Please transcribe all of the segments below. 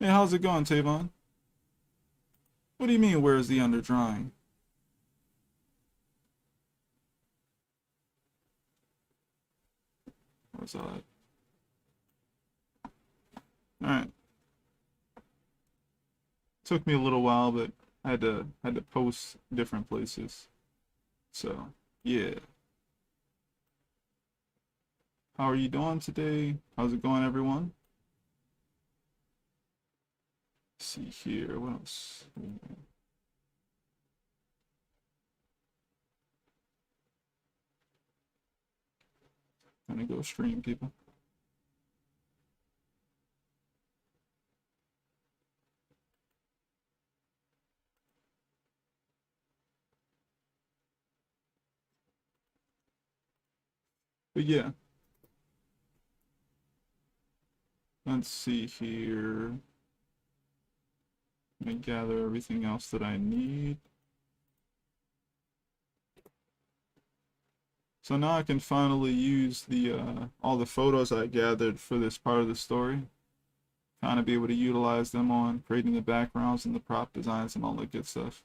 Hey, how's it going, Tavon? What do you mean, where's the underdrawing? Where's that? Alright. Took me a little while, but I had to post different places. So, yeah. How are you doing today? How's it going, everyone? Let's see here, what else? Gonna go stream, people. But yeah, let's see here. Let me gather everything else that I need. So now I can finally use the all the photos I gathered for this part of the story. Kind of be able to utilize them on creating the backgrounds and the prop designs and all that good stuff.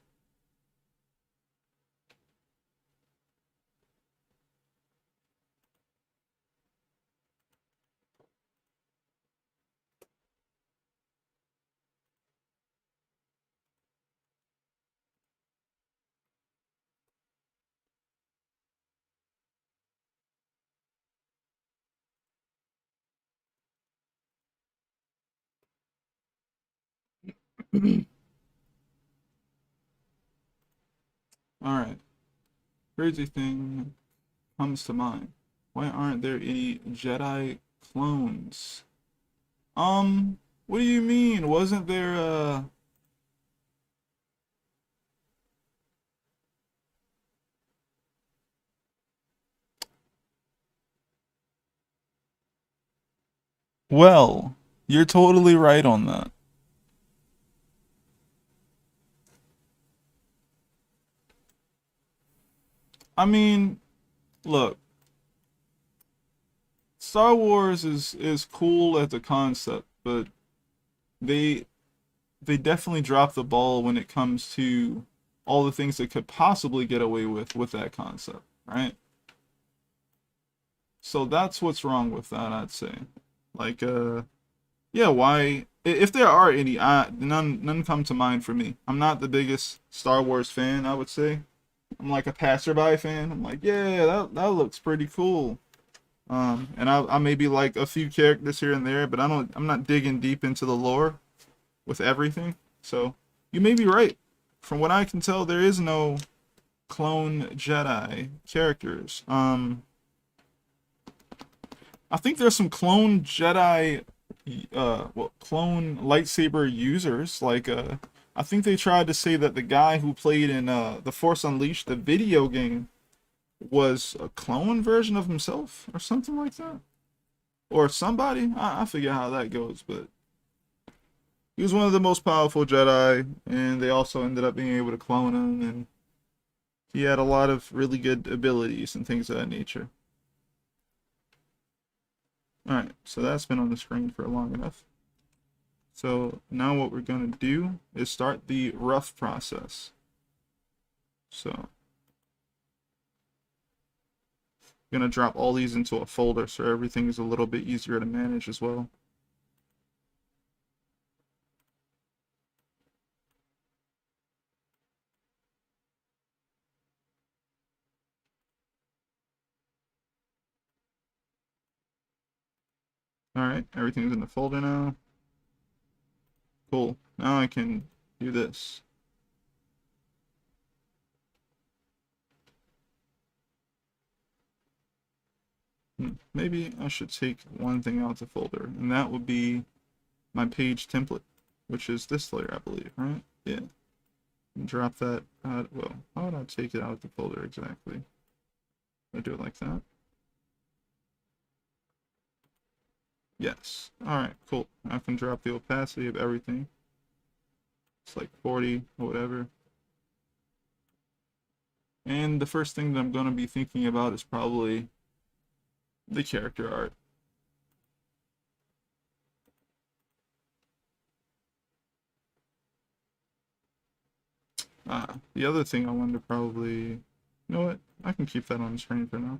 Alright, crazy thing comes to mind. Why aren't there any Jedi clones? What do you mean? Wasn't there Well, you're totally right on that. I mean, look, Star Wars is cool as a concept, but they they definitely drop the ball when it comes to all the things they could possibly get away with that concept, right? So that's what's wrong with that, I'd say. Like, yeah, why? If there are any, none come to mind for me. I'm not the biggest Star Wars fan, I would say. I'm like a passerby fan. I'm like, yeah, that looks pretty cool. And I maybe like a few characters here and there, but I'm not digging deep into the lore with everything. So you may be right. From what I can tell, there is no clone Jedi characters. I think there's some clone Jedi, well, clone lightsaber users. Like, I think they tried to say that the guy who played in The Force Unleashed, the video game, was a clone version of himself or something like that, or somebody. I forget how that goes, but he was one of the most powerful Jedi, and they also ended up being able to clone him, and he had a lot of really good abilities and things of that nature. Alright, so that's been on the screen for long enough. So now what we're going to do is start the rough process. So I'm going to drop all these into a folder so everything is a little bit easier to manage as well. Alright, everything's in the folder now. Cool. Now I can do this. Maybe I should take one thing out of the folder, and that would be my page template, which is this layer, I believe, right? Yeah. Drop that out. Well, how would I take it out of the folder exactly? I do it like that. Yes. Alright, cool. I can drop the opacity of everything. It's like 40 or whatever. And the first thing that I'm going to be thinking about is probably the character art. The other thing I wanted to probably, you know what? I can keep that on the screen for now.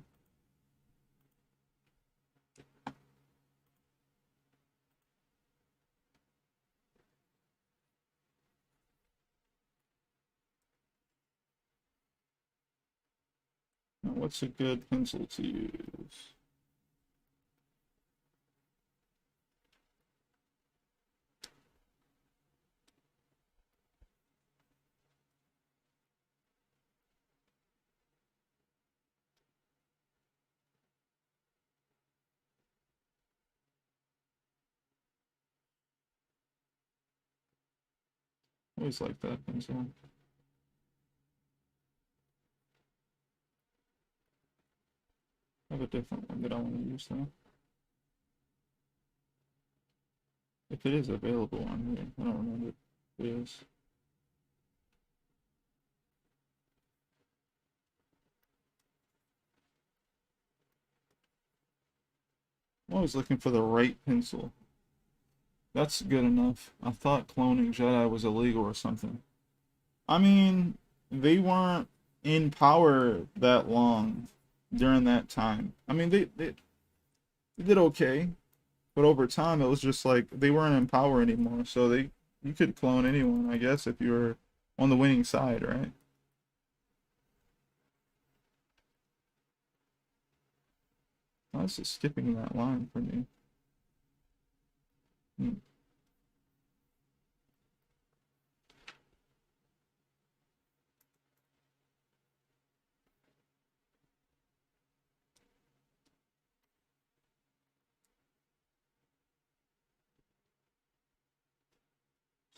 Now, what's a good pencil to use? Always like that pencil. I have a different one that I want to use though. If it is available on here, I don't remember if it is. I'm always looking for the right pencil. That's good enough. I thought cloning Jedi was illegal or something. I mean, they weren't in power that long during that time. I mean, they did okay, but over time it was just like they weren't in power anymore. So you could clone anyone, I guess, if you were on the winning side, right? Why is it skipping that line for me? Hmm.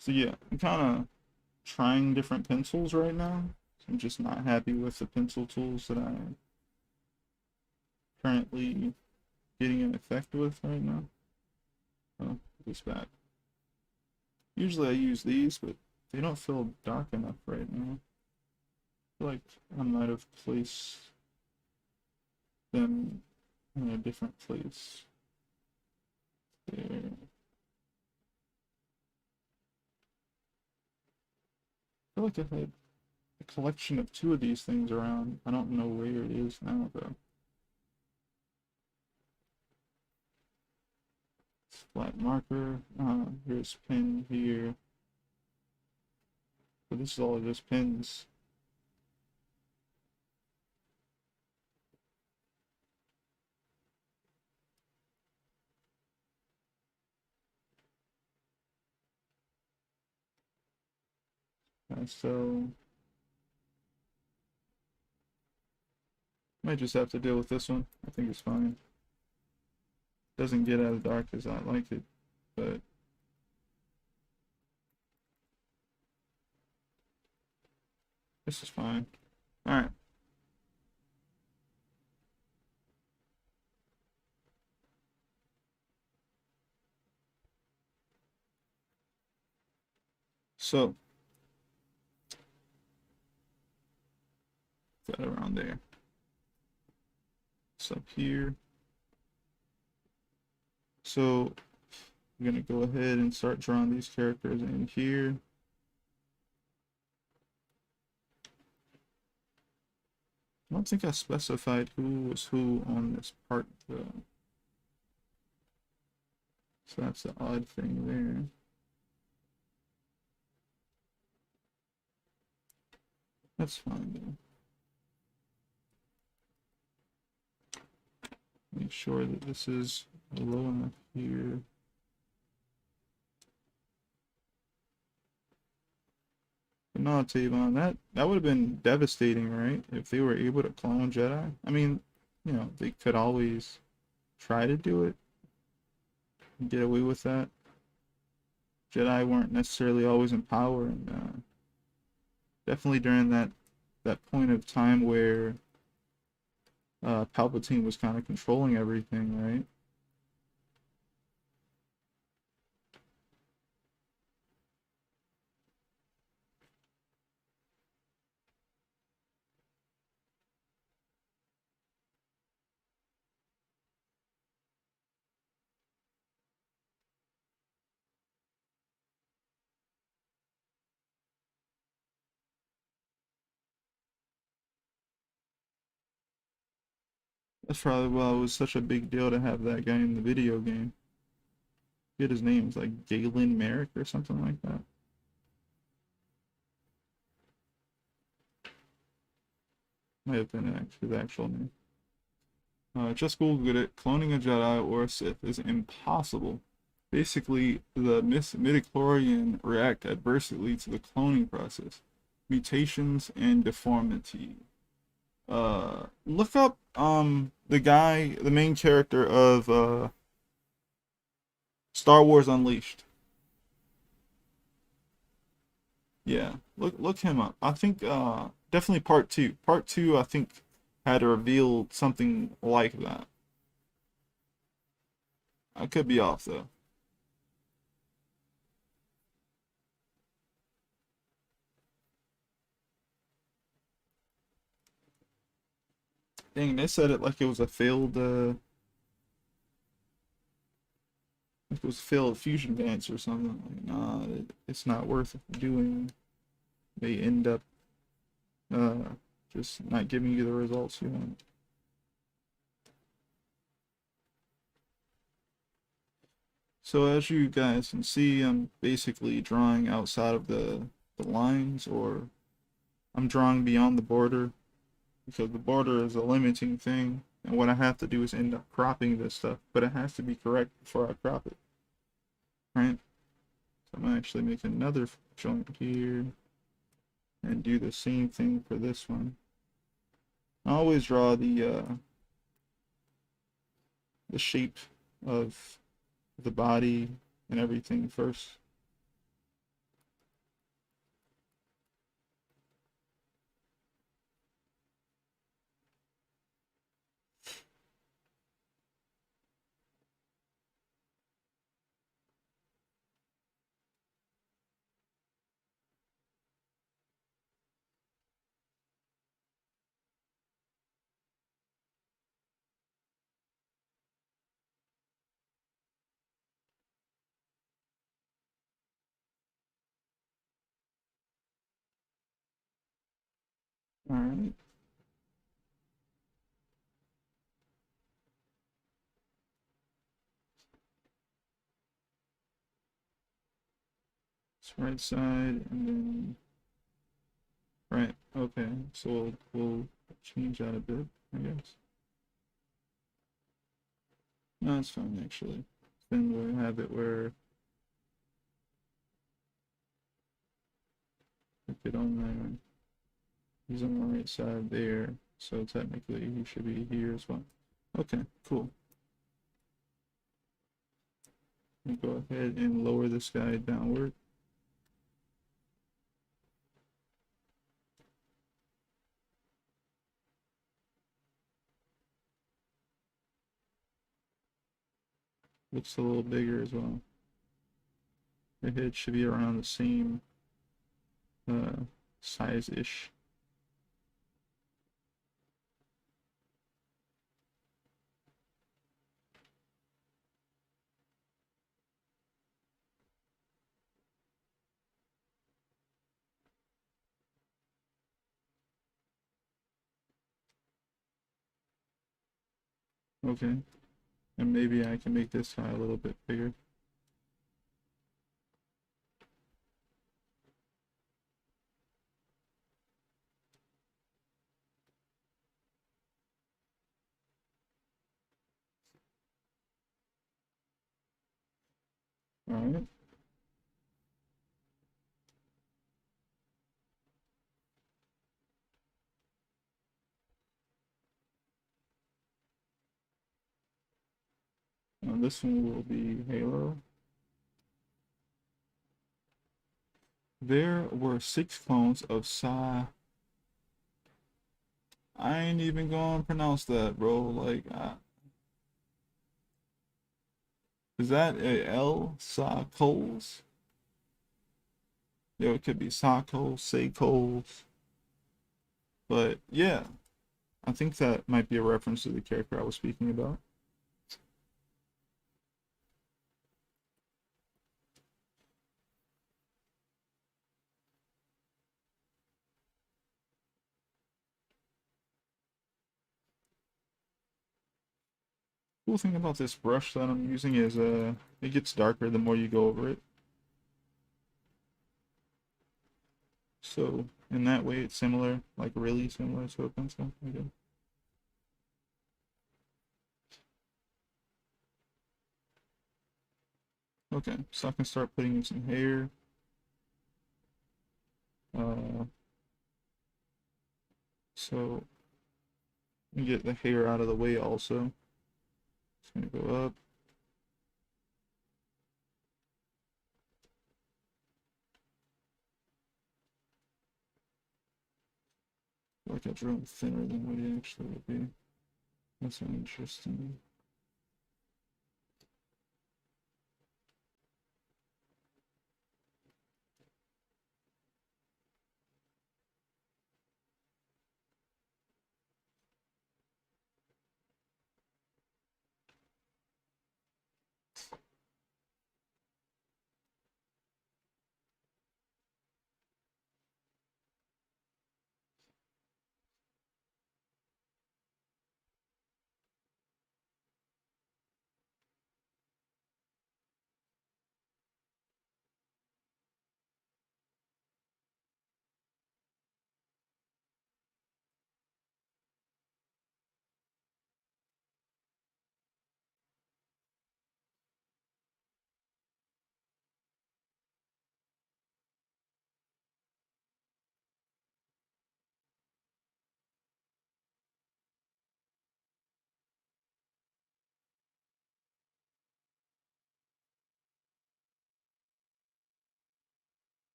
So yeah, I'm kind of trying different pencils right now. I'm just not happy with the pencil tools that I'm currently getting an effect with right now. Oh, this back. Usually I use these, but they don't feel dark enough right now. I feel like I might have placed them in a different place. There. I feel like I had a collection of two of these things around. I don't know where it is now, though. Flat marker. Here's pen here. But this is all just pins. So might just have to deal with this one. I think it's fine. Doesn't get as dark as I like it, but this is fine. Alright, so that around there. It's up here. So I'm gonna go ahead and start drawing these characters in here. I don't think I specified who was who on this part though. So that's the odd thing there. That's fine though. Make sure that this is low enough here. But no, Tavon, that would have been devastating, right? If they were able to clone Jedi. I mean, you know, they could always try to do it and get away with that. Jedi weren't necessarily always in power, and definitely during that point of time where Palpatine was kind of controlling everything, right? That's probably why it was such a big deal to have that guy in the video game. Get his name, it's like Galen Merrick or something like that. Might have been his actual name. Just Googled it. Cloning a Jedi or a Sith is impossible. Basically, the midichlorian react adversely to the cloning process. Mutations and deformity. Look up the guy, the main character of Star Wars Unleashed. Yeah, look him up. I think definitely part two. Part two, I think, had revealed something like that. I could be off though. Dang, they said it like it was a failed like it was failed fusion dance or something. Like, nah, it's not worth doing. They end up uh just not giving you the results you want. So as you guys can see, I'm basically drawing outside of the lines, or I'm drawing beyond the border because the border is a limiting thing. And what I have to do is end up cropping this stuff, but it has to be correct before I crop it, right? So I'm gonna actually make another joint here and do the same thing for this one. I always draw the shape of the body and everything first. All right. It's right side and then right. Okay. So we'll change that a bit, I guess. No, it's fine actually. Then we'll have it where if it on there, he's on the right side there. So technically he should be here as well. Okay, cool. Go ahead and lower this guy downward. Looks a little bigger as well. The head should be around the same size-ish. Okay, and maybe I can make this guy a little bit bigger. All right. Now this one will be Halo. There were 6 clones of I ain't even gonna pronounce that, bro. Like, is that a L? Coles? Yo, it could be Coles, say Coles. But yeah, I think that might be a reference to the character I was speaking about. Cool thing about this brush that I'm using is it gets darker the more you go over it. So in that way it's similar, like really similar to a pencil, I guess. Okay, so I can start putting in some hair. Uh, so get the hair out of the way also. It's gonna go up. Like I drew him thinner than what he actually would be. That's interesting.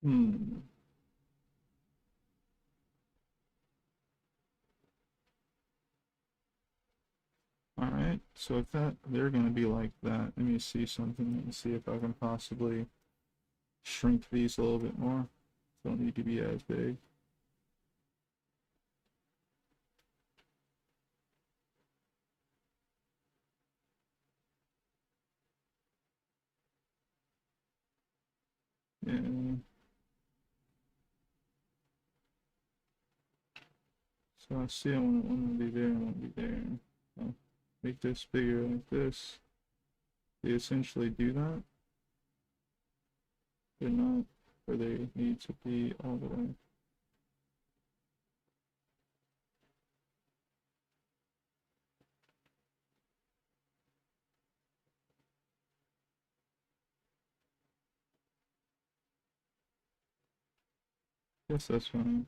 Hmm. Alright, so if they're gonna be like that, let me see something. Let me see if I can possibly shrink these a little bit more. Don't need to be as big. Yeah. So I see I want to be there, I want to be there. I'll make this bigger like this. They essentially do that. They're not where they need to be all the way. Guess that's fine.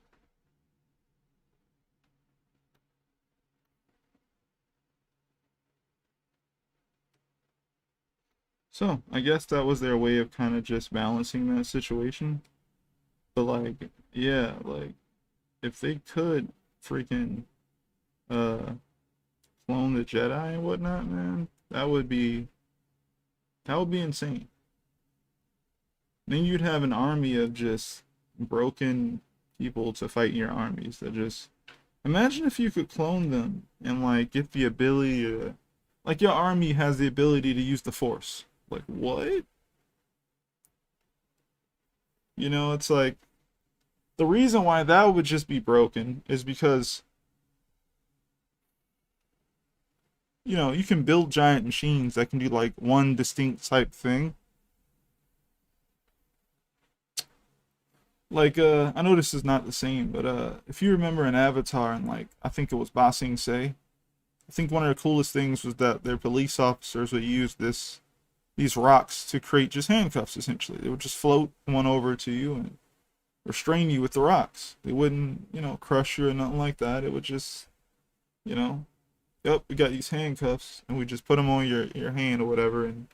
So I guess that was their way of kind of just balancing that situation. But like, yeah, like if they could freaking uh clone the Jedi and whatnot, man, that would be insane. Then you'd have an army of just broken people to fight your armies that just imagine if you could clone them and like get the ability to like your army has the ability to use the force. Like what? You know, it's like the reason why that would just be broken is because you can build giant machines that can do like one distinct type thing. Like I know this is not the same, but if you remember an Avatar and like I think it was Ba Sing Se, I think one of the coolest things was that their police officers would use these rocks to create just handcuffs essentially. They would just float one over to you and restrain you with the rocks. They wouldn't, crush you or nothing like that. It would just, you know, yep, we got these handcuffs and we just put them on your hand or whatever and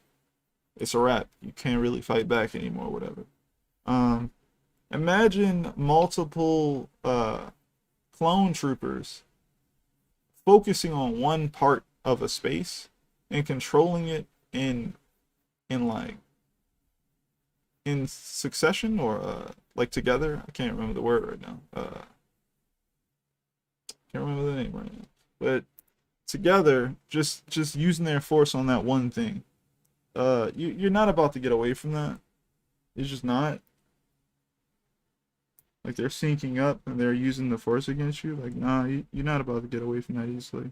it's a wrap. You can't really fight back anymore, whatever. Um Imagine multiple clone troopers focusing on one part of a space and controlling it in like in succession or like together. I can't remember the word right now. Can't remember the name right now. but together, just using their force on that one thing, you're not about to get away from that. It's just not. Like they're syncing up and they're using the force against you. Like, nah, you're not about to get away from that easily.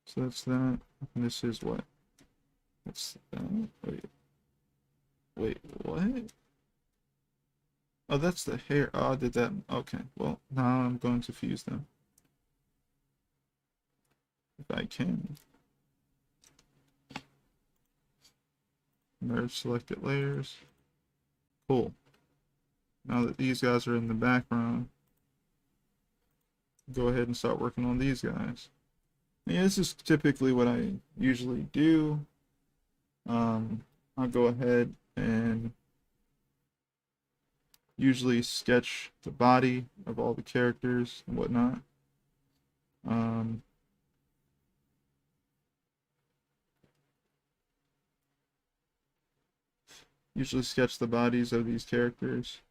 So that's that. And this is what? That's wait, what? Oh, that's the hair. Oh, I did that. Okay, well, now I'm going to fuse them. If I can. Merge selected layers. Cool. Now that these guys are in the background, go ahead and start working on these guys. Yeah, this is typically what I usually do. I'll go ahead and usually sketch the body of all the characters and whatnot. Usually sketch the bodies of these characters.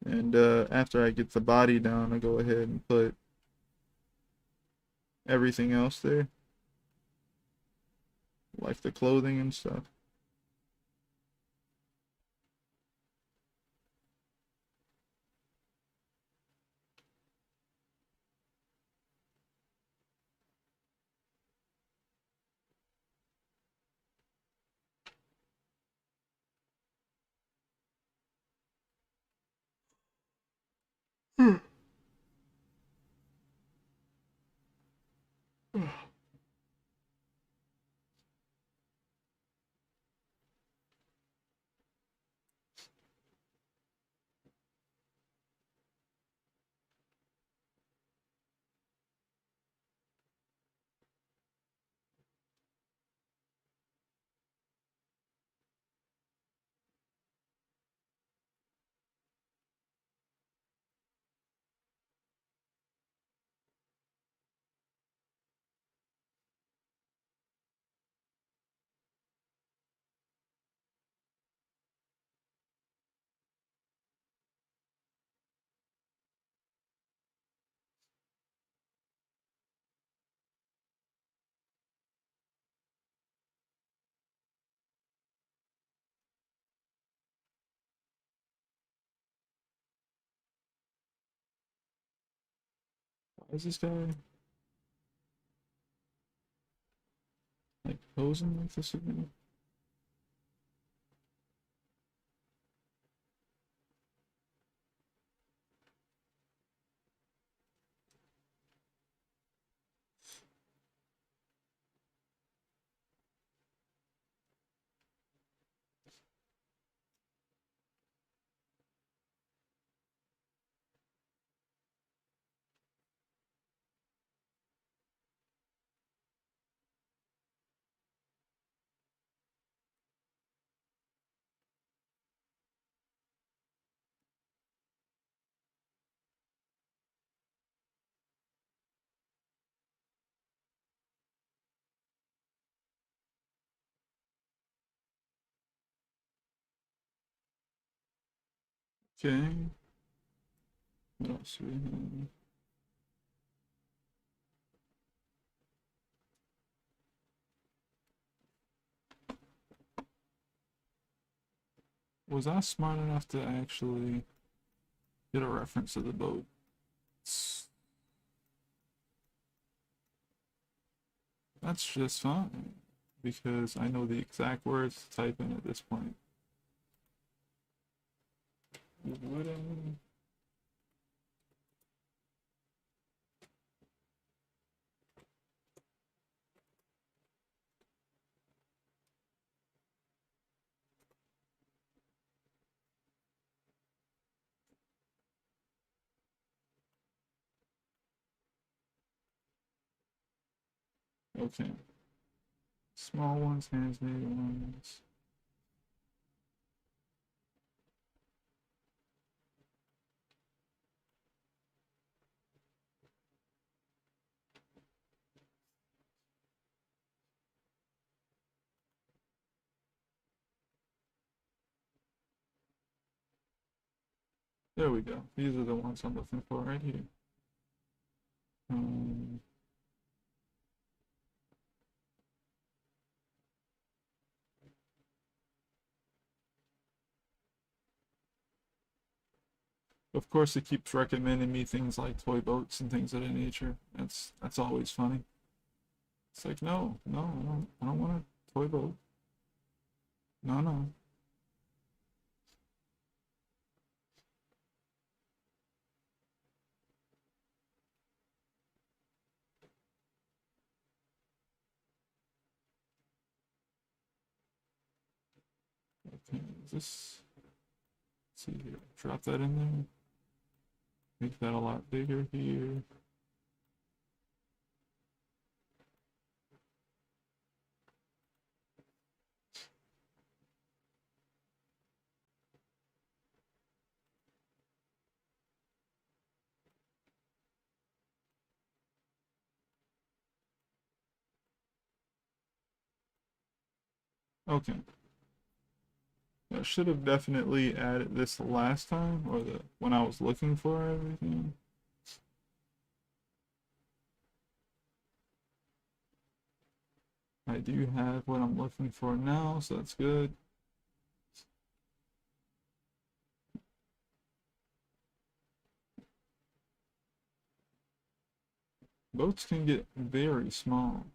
And after I get the body down, I go ahead and put everything else there, like the clothing and stuff. Why is this guy like posing like this again? Okay. What else do we have? Was I smart enough to actually get a reference to the boat? That's just fine, because I know the exact words to type in at this point. Would I? Okay. Small ones, hands-made ones. There we go. These are the ones I'm looking for right here. Um, of course, it keeps recommending me things like toy boats and things of that nature. That's always funny. It's like, no, no, I don't want a toy boat. No, no. Okay, is this? Let's see here. Drop that in there. Make that a lot bigger here. Okay. I should have definitely added this last time, or the when I was looking for everything. I do have what I'm looking for now, so that's good. Boats can get very small.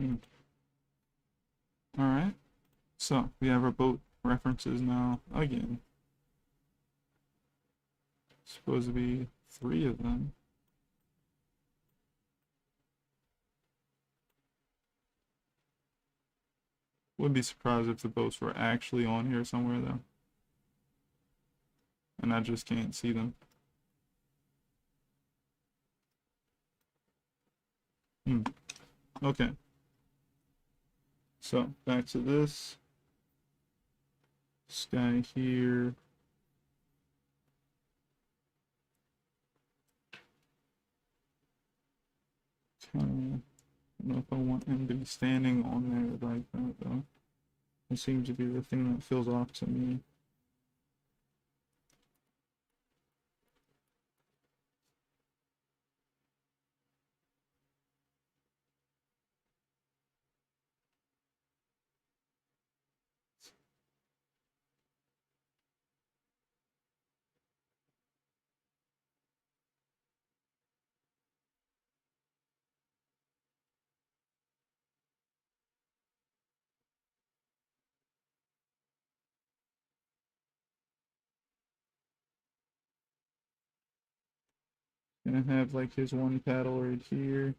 Hmm. Alright, so we have our boat references now. Again, supposed to be 3 of them. Wouldn't be surprised if the boats were actually on here somewhere though, and I just can't see them. Hmm. Okay, so back to this guy here. I don't know if I want him to be standing on there like that though. It seems to be the thing that feels off to me. Gonna have like his one paddle right here.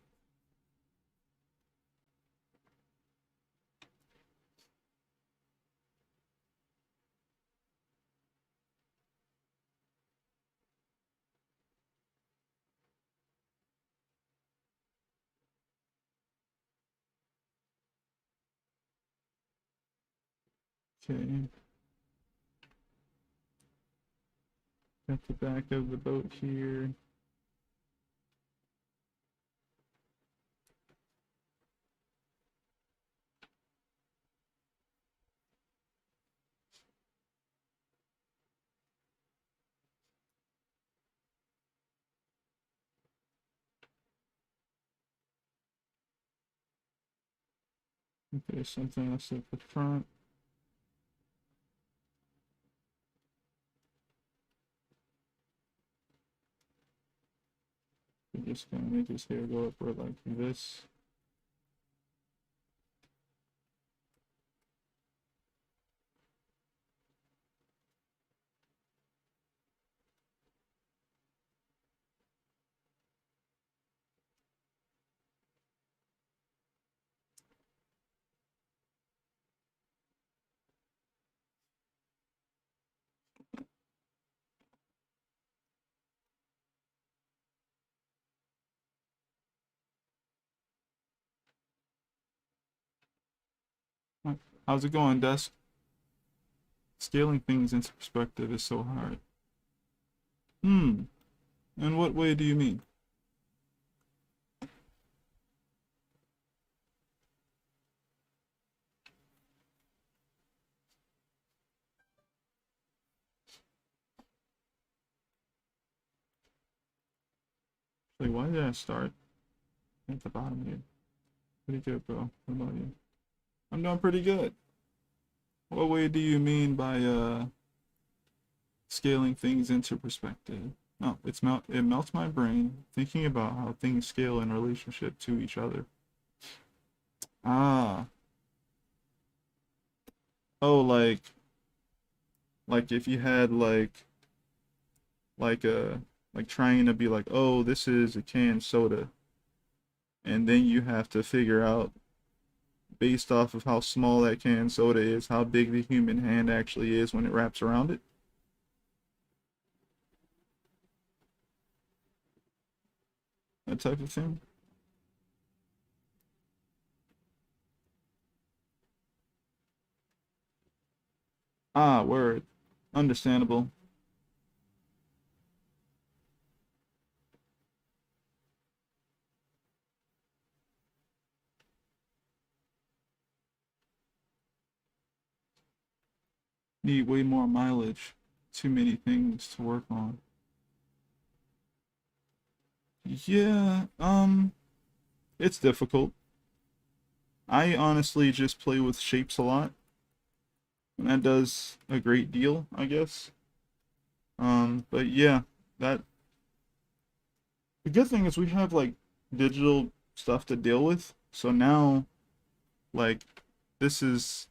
Okay. Got the back of the boat here. Okay, something else at the front. We're just gonna make his hair go upward like this. How's it going, Desk? Scaling things into perspective is so hard. Hmm. In what way do you mean? Like, why did I start at the bottom here? Pretty good, bro. What about you? I'm doing pretty good. What way do you mean by scaling things into perspective? No, it melts my brain thinking about how things scale in relationship to each other. Ah, oh, like if you had like a like trying to be like, oh, this is a canned soda, and then you have to figure out based off of how small that canned soda is, how big the human hand actually is when it wraps around it. That type of thing. Ah, word. Understandable. Need way more mileage. Too many things to work on. Yeah, it's difficult. I honestly just play with shapes a lot, and that does a great deal, I guess. But yeah, that the good thing is we have like digital stuff to deal with. So now, like, this is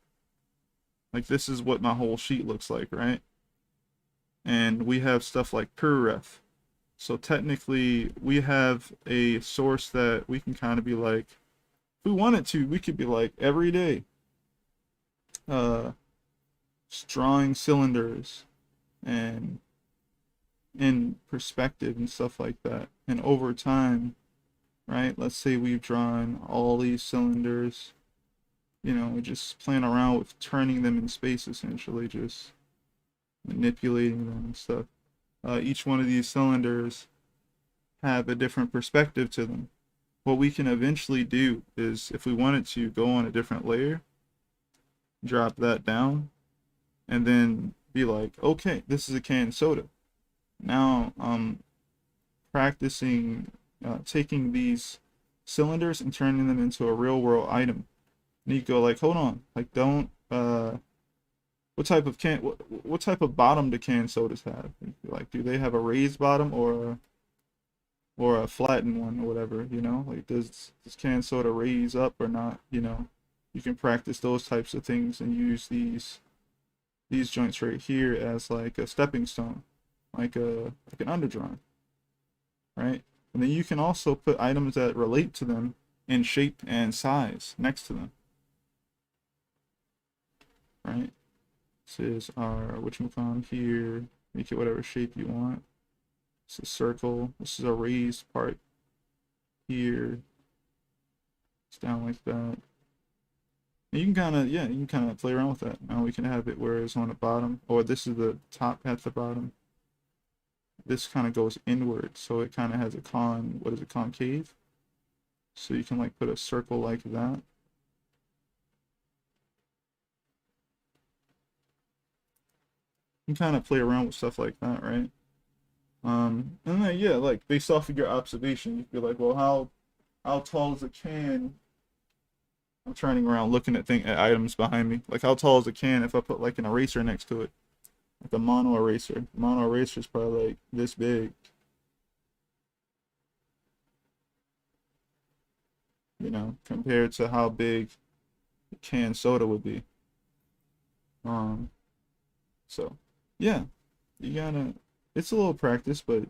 this is what my whole sheet looks like, right? And we have stuff like PureRef. So technically, we have a source that we can kind of be like, if we wanted to, we could be like every day, uh, drawing cylinders and in perspective and stuff like that. And over time, right? Let's say we've drawn all these cylinders, just playing around with turning them in space essentially, just manipulating them and stuff. Each one of these cylinders have a different perspective to them. What we can eventually do is, if we wanted to, go on a different layer, drop that down, and then be like, okay, this is a canned soda. Now I'm practicing taking these cylinders and turning them into a real world item. And you go like, hold on, like don't what type of bottom do canned sodas have? Like, do they have a raised bottom or a flattened one or whatever? Like does canned soda raise up or not? You can practice those types of things and use these joints right here as like a stepping stone, like an underdrawing, right? And then you can also put items that relate to them in shape and size next to them, right? This is our whatchamacallit here. Make it whatever shape you want. It's a circle. This is a raised part here. It's down like that. And you can kind of, yeah, you can kind of play around with that. Now we can have it where it's on the bottom, or this is the top at the bottom. This kind of goes inward, so it kind of has a what is it, concave? So you can like put a circle like that. You can kind of play around with stuff like that, right? And then yeah, like based off of your observation, you'd be like, well, how tall is a can? I'm turning around looking at items behind me. Like how tall is a can if I put like an eraser next to it? Like a mono eraser. Mono eraser is probably like this big. Compared to how big a canned soda would be. Um, so yeah, you gotta it's a little practice, but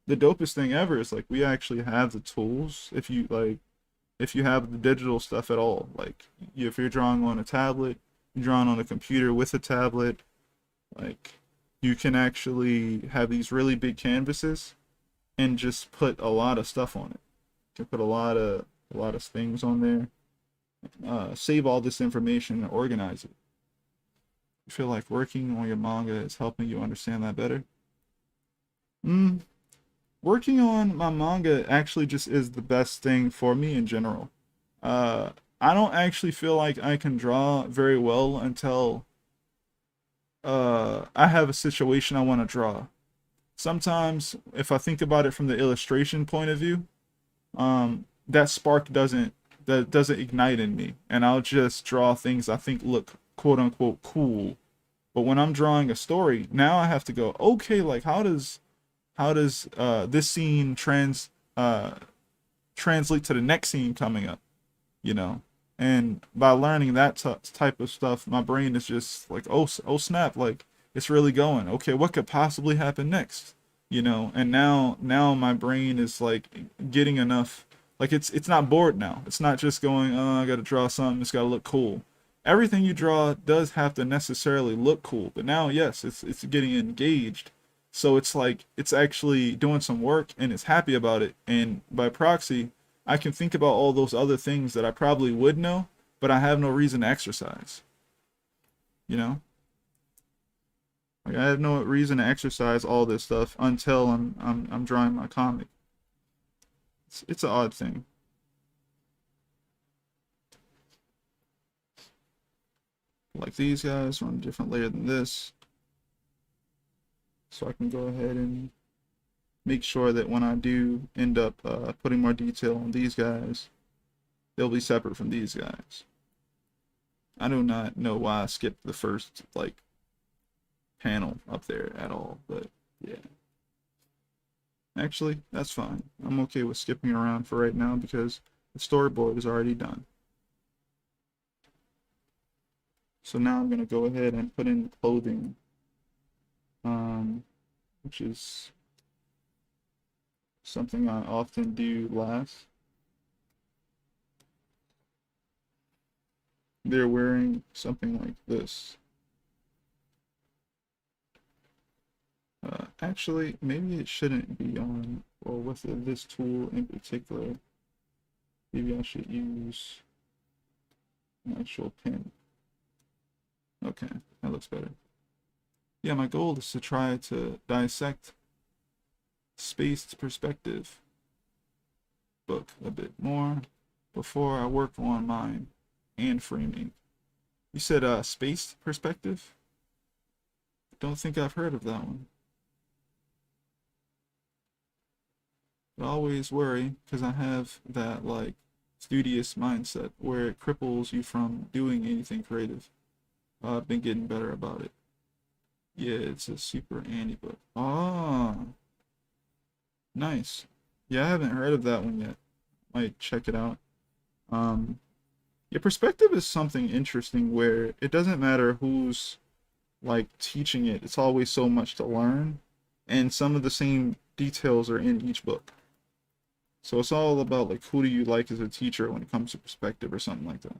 the dopest thing ever is like we actually have the tools if you have the digital stuff at all. Like if you're drawing on a tablet, you're drawing on a computer with a tablet, like you can actually have these really big canvases and just put a lot of stuff on it. You can put a lot of things on there save all this information and organize it. You feel like working on your manga is helping you understand that better? Mm, Working on my manga actually just is the best thing for me in general. Uh, I don't actually feel like I can draw very well until I have a situation I want to draw. Sometimes, if I think about it from the illustration point of view, that spark doesn't ignite in me, and I'll just draw things I think look quote unquote cool. But when I'm drawing a story, now I have to go, okay, like how does this scene uh translate to the next scene coming up, you know? And by learning that type of stuff, my brain is just like, oh snap, like it's really going. Okay, what could possibly happen next? You know, and now my brain is like getting enough, like it's not bored now. It's not just going, oh, I got to draw something, it's got to look cool. Everything you draw does have to necessarily look cool, but now yes, it's getting engaged. So it's like it's actually doing some work and it's happy about it. And by proxy, I can think about all those other things that I probably would know, but I have no reason to exercise. You know? Like I have no reason to exercise all this stuff until I'm drawing my comic. It's an odd thing. Like these guys are on a different layer than this. So I can go ahead and make sure that when I do end up putting more detail on these guys, they'll be separate from these guys. I do not know why I skipped the first like panel up there at all, but yeah. Actually, that's fine. I'm okay with skipping around for right now because the storyboard is already done. So now I'm gonna go ahead and put in clothing, which is something I often do last. They're wearing something like this. Actually, maybe it shouldn't be on, or with this tool in particular, maybe I should use an actual pen. Okay, that looks better. Yeah, my goal is to try to dissect spaced perspective book a bit more before I work on mine and framing. You said spaced perspective? Don't think I've heard of that one. But I always worry because I have that like studious mindset where it cripples you from doing anything creative. I've been getting better about it. Yeah, it's a super Annie book. Ah, nice. Yeah, I haven't heard of that one yet. Might check it out. Um, yeah, perspective is something interesting where it doesn't matter who's like teaching it. It's always so much to learn, and some of the same details are in each book. So it's all about like who do you like as a teacher when it comes to perspective or something like that.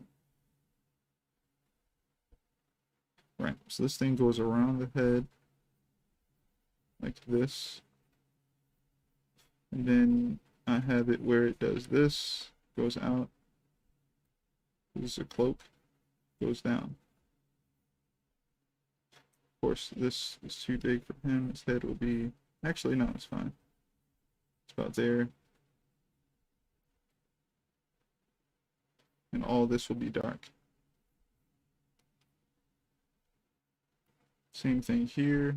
Right. So this thing goes around the head like this. And then I have it where it does this, goes out. This is a cloak, goes down. Of course, this is too big for him. His head will be, actually, no, it's fine. It's about there. And all this will be dark. Same thing here.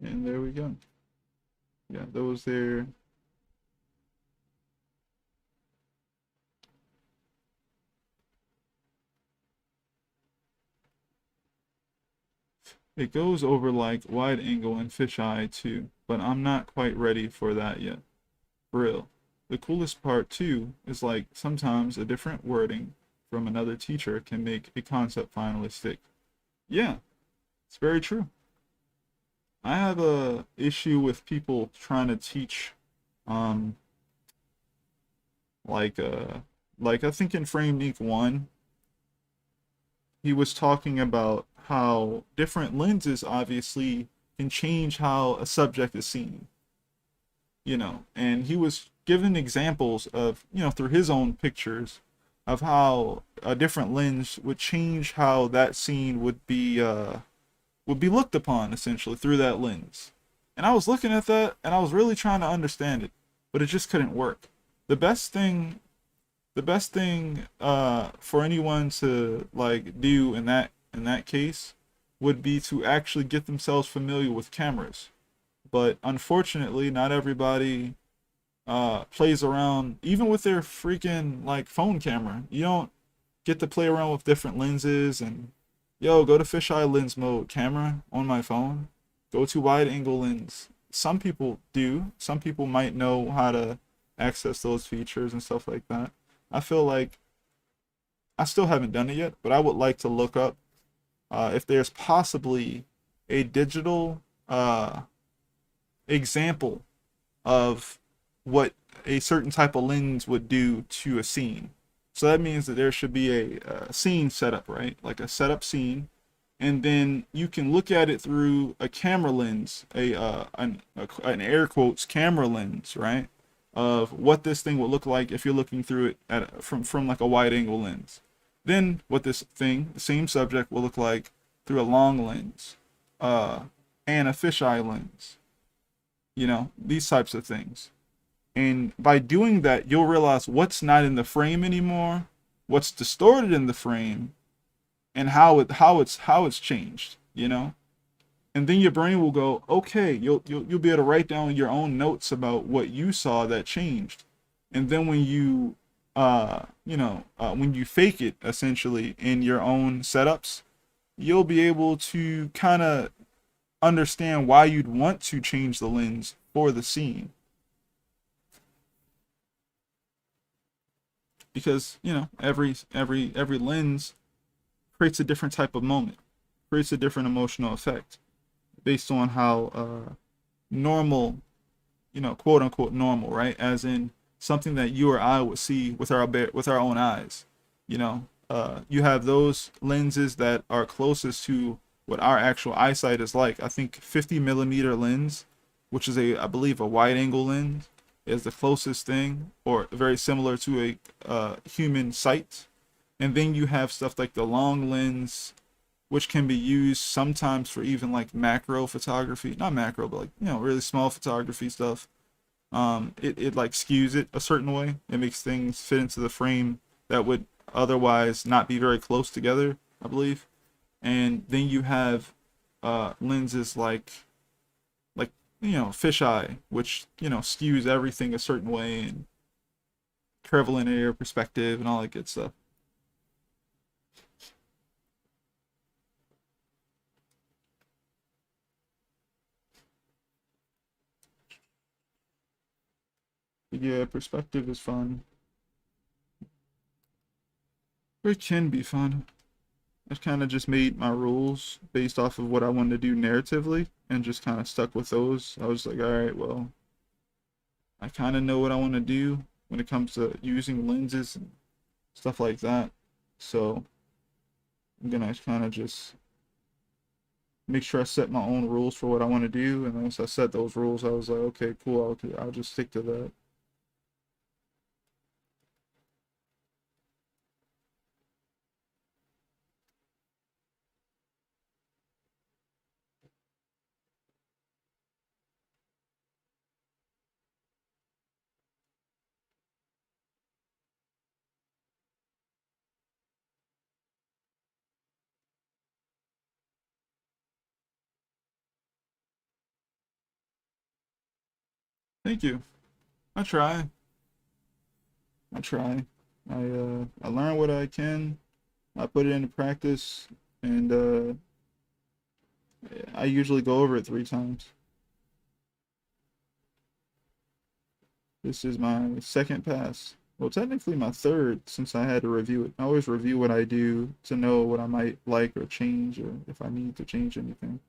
And there we go. Yeah, those there. It goes over like wide angle and fisheye too, but I'm not quite ready for that yet. For real. The coolest part too is like sometimes a different wording from another teacher can make a concept finally stick. Yeah, it's very true. I have a issue with people trying to teach um like Like I think in Frame Ink 1, he was talking about how different lenses obviously can change how a subject is seen, and he was giving examples of, through his own pictures of how a different lens would change how that scene would be looked upon essentially through that lens. And I was looking at that and I was really trying to understand it, but it just couldn't work. The best thing for anyone to like do in that case would be to actually get themselves familiar with cameras. But unfortunately, not everybody plays around even with their freaking like phone camera. You don't get to play around with different lenses and go to fisheye lens mode camera on my phone. Go to wide angle lens. Some people do. Some people might know how to access those features and stuff like that. I feel like I still haven't done it yet, but I would like to look up if there's possibly a digital example of what a certain type of lens would do to a scene. So that means that there should be a scene setup, right? Like a setup scene, and then you can look at it through a camera lens, an air quotes camera lens, right? Of what this thing would look like if you're looking through it from like a wide angle lens. Then what this thing, the same subject, will look like through a long lens, uh, and a fisheye lens. These types of things. And by doing that, you'll realize what's not in the frame anymore, what's distorted in the frame, and how it's changed. And then your brain will go, okay, you'll be able to write down your own notes about what you saw that changed. And then when you fake it essentially in your own setups, you'll be able to kind of understand why you'd want to change the lens for the scene. Because every lens creates a different type of moment, creates a different emotional effect based on how normal, quote unquote normal, right? As in something that you or I would see with our own eyes. You have those lenses that are closest to what our actual eyesight is like. I think 50 millimeter lens, which is I believe a wide angle lens, is the closest thing, or very similar to a human sight. And then you have stuff like the long lens, which can be used sometimes for even like macro photography, not macro, but like really small photography stuff. It like skews it a certain way. It makes things fit into the frame that would otherwise not be very close together, I believe. And then you have lenses like fisheye, which skews everything a certain way and curvilinear perspective and all that good stuff. But yeah, perspective is fun. It can be fun. I've kind of just made my rules based off of what I wanted to do narratively and just kind of stuck with those. I was like, all right, well, I kind of know what I want to do when it comes to using lenses and stuff like that. So I'm gonna kind of just make sure I set my own rules for what I want to do. And once I set those rules, I was like, okay, cool, I'll just stick to that. Thank you. I try. I try. I learn what I can. I put it into practice, and I usually go over it 3 times. This is my second pass. Well, technically my third since I had to review it. I always review what I do to know what I might like or change or if I need to change anything.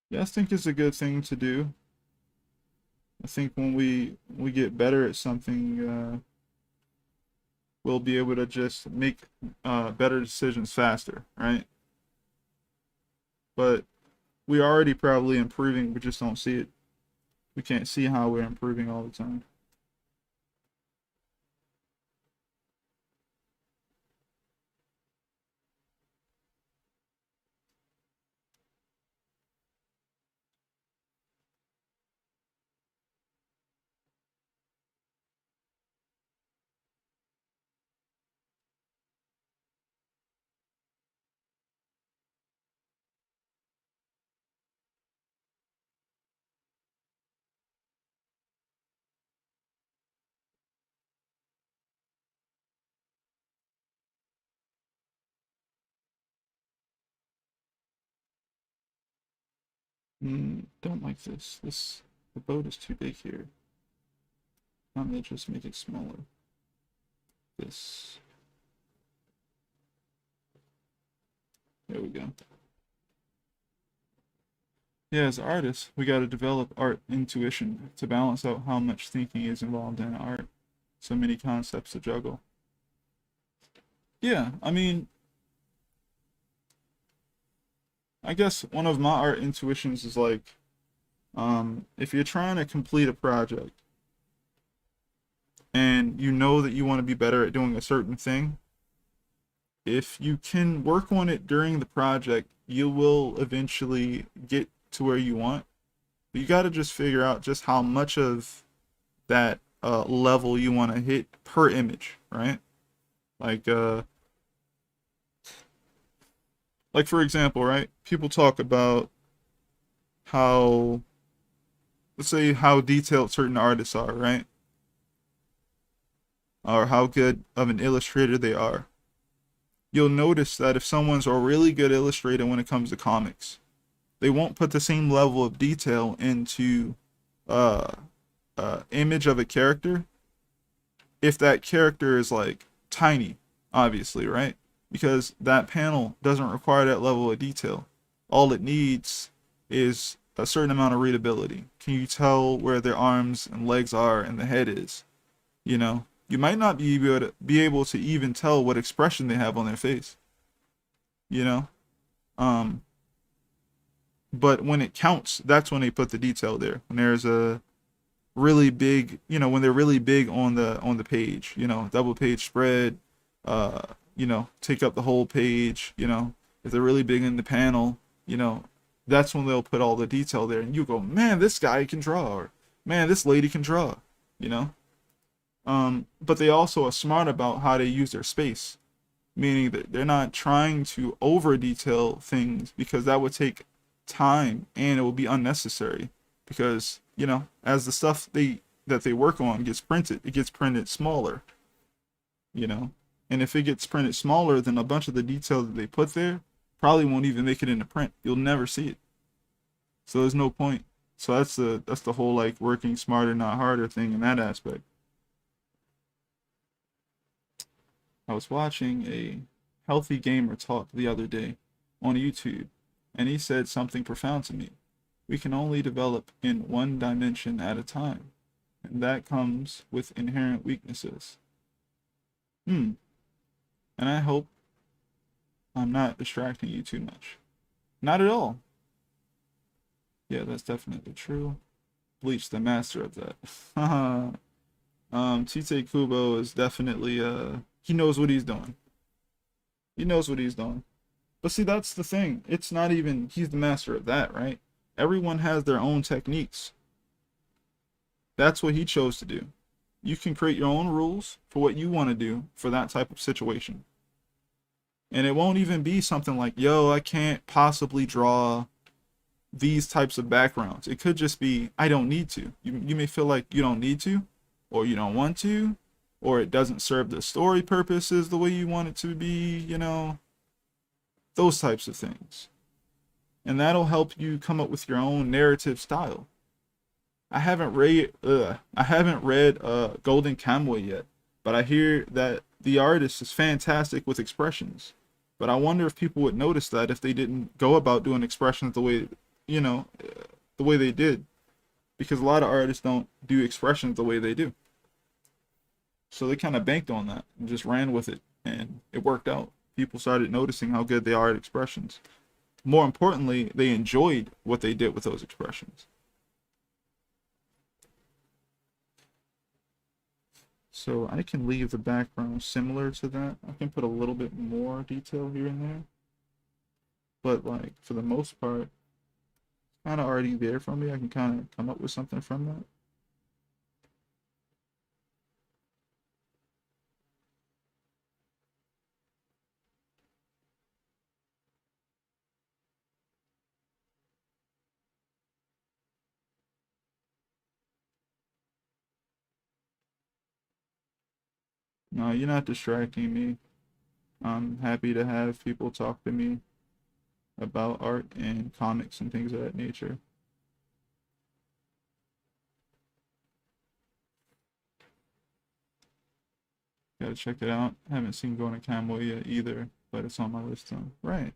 Yeah, I think it's a good thing to do. I think when we get better at something, we'll be able to just make better decisions faster, right? But we're already probably improving, we just don't see it. We can't see how we're improving all the time. Don't like this. The boat is too big here. I'm gonna just make it smaller. This. There we go. Yeah, as artists, we got to develop art intuition to balance out how much thinking is involved in art. So many concepts to juggle. Yeah, I mean, I guess one of my art intuitions is like, if you're trying to complete a project and you know that you want to be better at doing a certain thing, if you can work on it during the project, you will eventually get to where you want. But you got to just figure out just how much of that level you want to hit per image, right? Like like for example, right? People talk about how, let's say, how detailed certain artists are, right? Or how good of an illustrator they are. You'll notice that if someone's a really good illustrator when it comes to comics, they won't put the same level of detail into uh image of a character if that character is like tiny, obviously, right? Because that panel doesn't require that level of detail. All it needs is a certain amount of readability. Can you tell where their arms and legs are and the head is? You know, you might not be able to even tell what expression they have on their face. You know, um, but when it counts, that's when they put the detail there. When there's a really big, when they're really big on the page, double page spread, uh, take up the whole page, if they're really big in the panel, you know, that's when they'll put all the detail there, and you go, man, this guy can draw, or man, this lady can draw, you know. But they also are smart about how they use their space, meaning that they're not trying to over detail things because that would take time and it will be unnecessary because as the stuff they work on gets printed, it gets printed smaller, you know. And if it gets printed smaller, then a bunch of the detail that they put there probably won't even make it into print. You'll never see it. So there's no point. So that's the whole like working smarter not harder thing in that aspect. I was watching a healthy gamer talk the other day on YouTube, and he said something profound to me. We can only develop in one dimension at a time, and that comes with inherent weaknesses. Hmm. And I hope I'm not distracting you too much. Not at all. Yeah, that's definitely true. Bleach, the master of that. Tite Kubo is definitely he knows what he's doing. He knows what he's doing. But see, that's the thing. It's not even he's the master of that, right? Everyone has their own techniques. That's what he chose to do. You can create your own rules for what you want to do for that type of situation. And it won't even be something like, yo, I can't possibly draw these types of backgrounds. It could just be, I don't need to. You may feel like you don't need to, or you don't want to, or it doesn't serve the story purposes the way you want it to be, those types of things. And that'll help you come up with your own narrative style. I haven't read Golden Kamuy yet, but I hear that the artist is fantastic with expressions. But I wonder if people would notice that if they didn't go about doing expressions the way you know, the way they did, because a lot of artists don't do expressions the way they do. So they kind of banked on that and just ran with it, and it worked out. People started noticing how good they are at expressions. More importantly, they enjoyed what they did with those expressions. So I can leave the background similar to that. I can put a little bit more detail here and there. But like for the most part, it's kind of already there for me. I can kind of come up with something from that. No, you're not distracting me. I'm happy to have people talk to me about art and comics and things of that nature. Gotta check it out. Haven't seen Going to Camo yet either, but it's on my list. Right.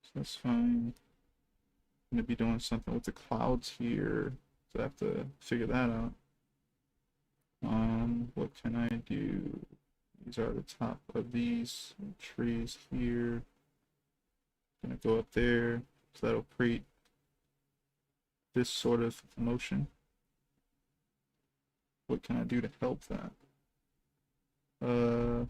So that's fine. I'm gonna be doing something with the clouds here, so I have to figure that out. What can I do? These are the top of these trees here. Gonna go up there, so that'll create this sort of motion. What can I do to help that? Uh,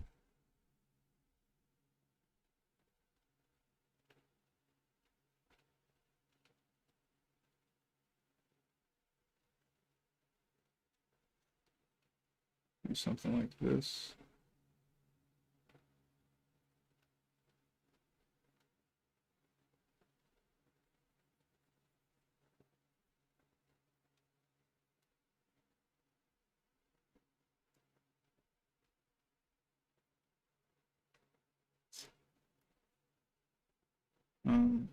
do something like this.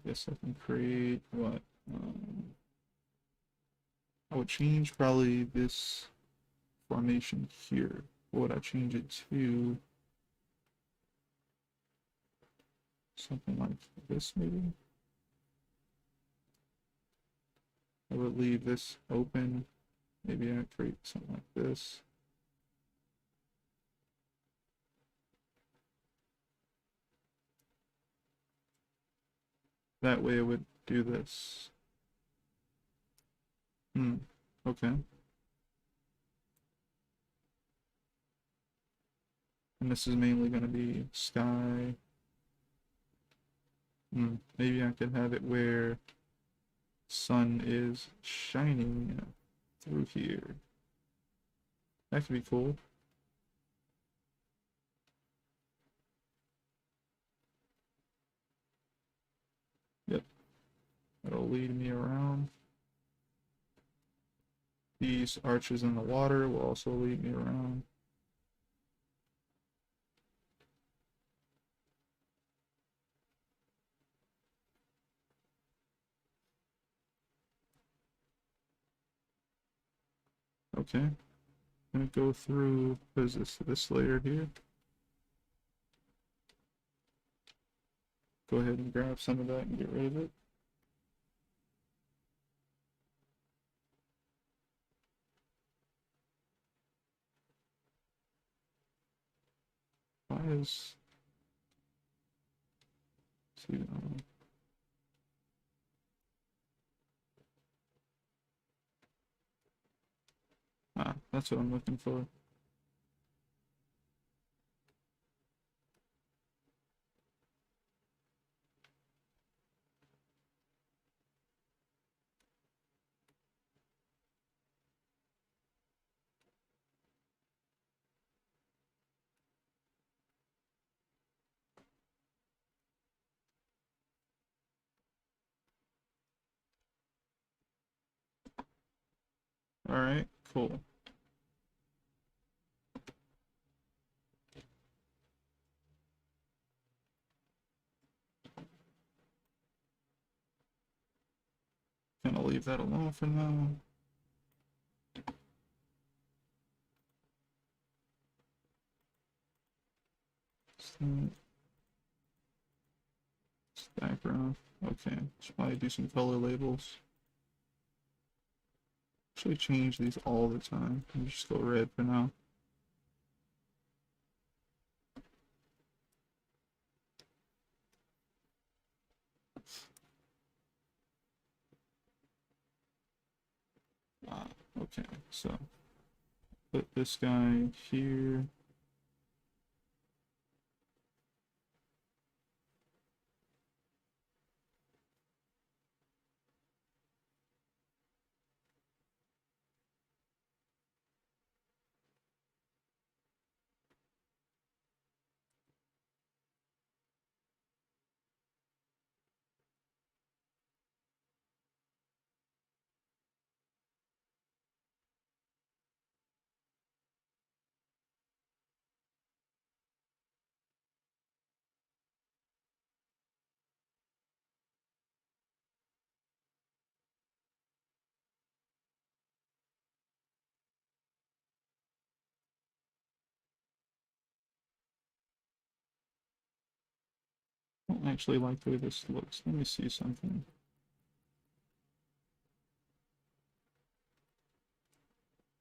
Guess I can create what? I would change probably this formation here. What would I change it to? Something like this, maybe? I would leave this open. Maybe I create something like this. That way I would do this. Okay. And this is mainly going to be sky. Maybe I could have it where sun is shining through here. That could be cool. Yep. That'll lead me around. These arches in the water will also lead me around. Okay. I'm gonna go through, what is this layer here? Go ahead and grab some of that and get rid of it. Why is... See, that's what I'm looking for. Alright, cool. Gonna leave that alone for now. Background. Okay, should probably do some color labels. Actually change these all the time. I'll just go red for now. Okay, so put this guy here. I don't actually like the way this looks. Let me see something.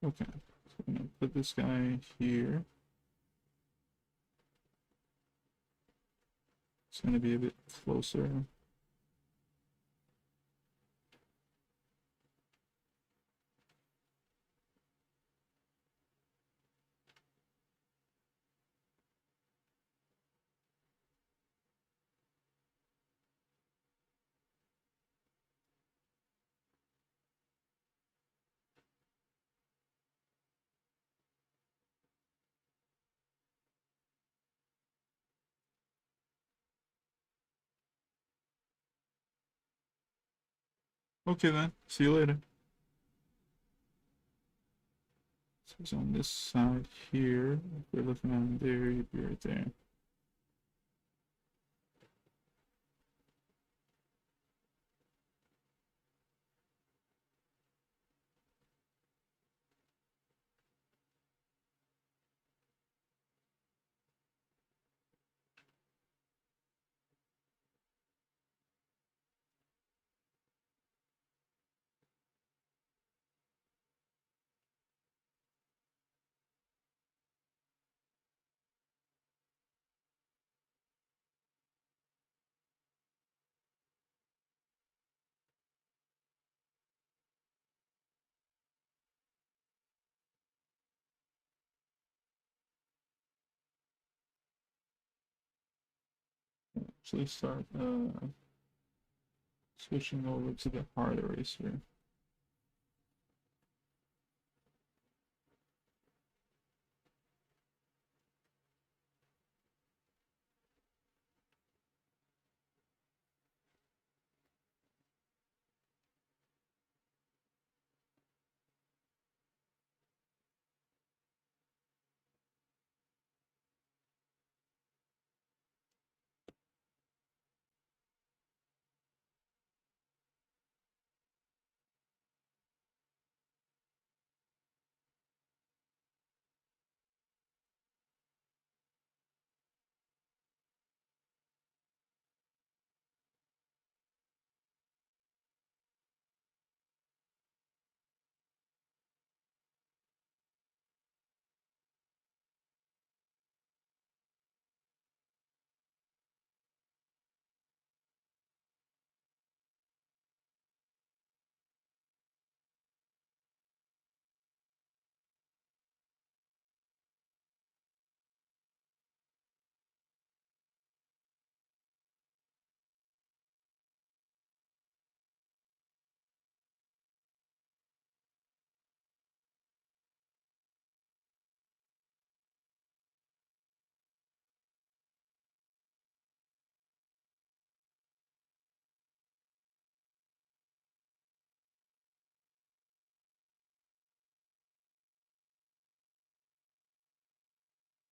Okay, so I'm gonna put this guy here. It's gonna be a bit closer. Okay then, see you later. So it's on this side here. If we're looking at there, you'd be right there. Actually start switching over to the hard eraser.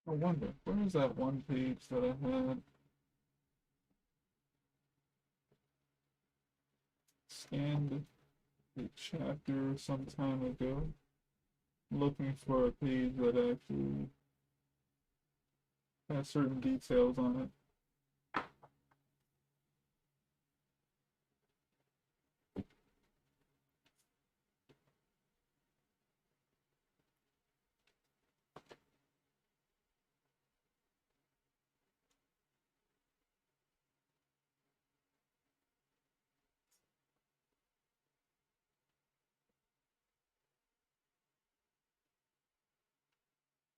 I wonder, where is that one page that I had scanned the chapter some time ago? Looking for a page that actually has certain details on it.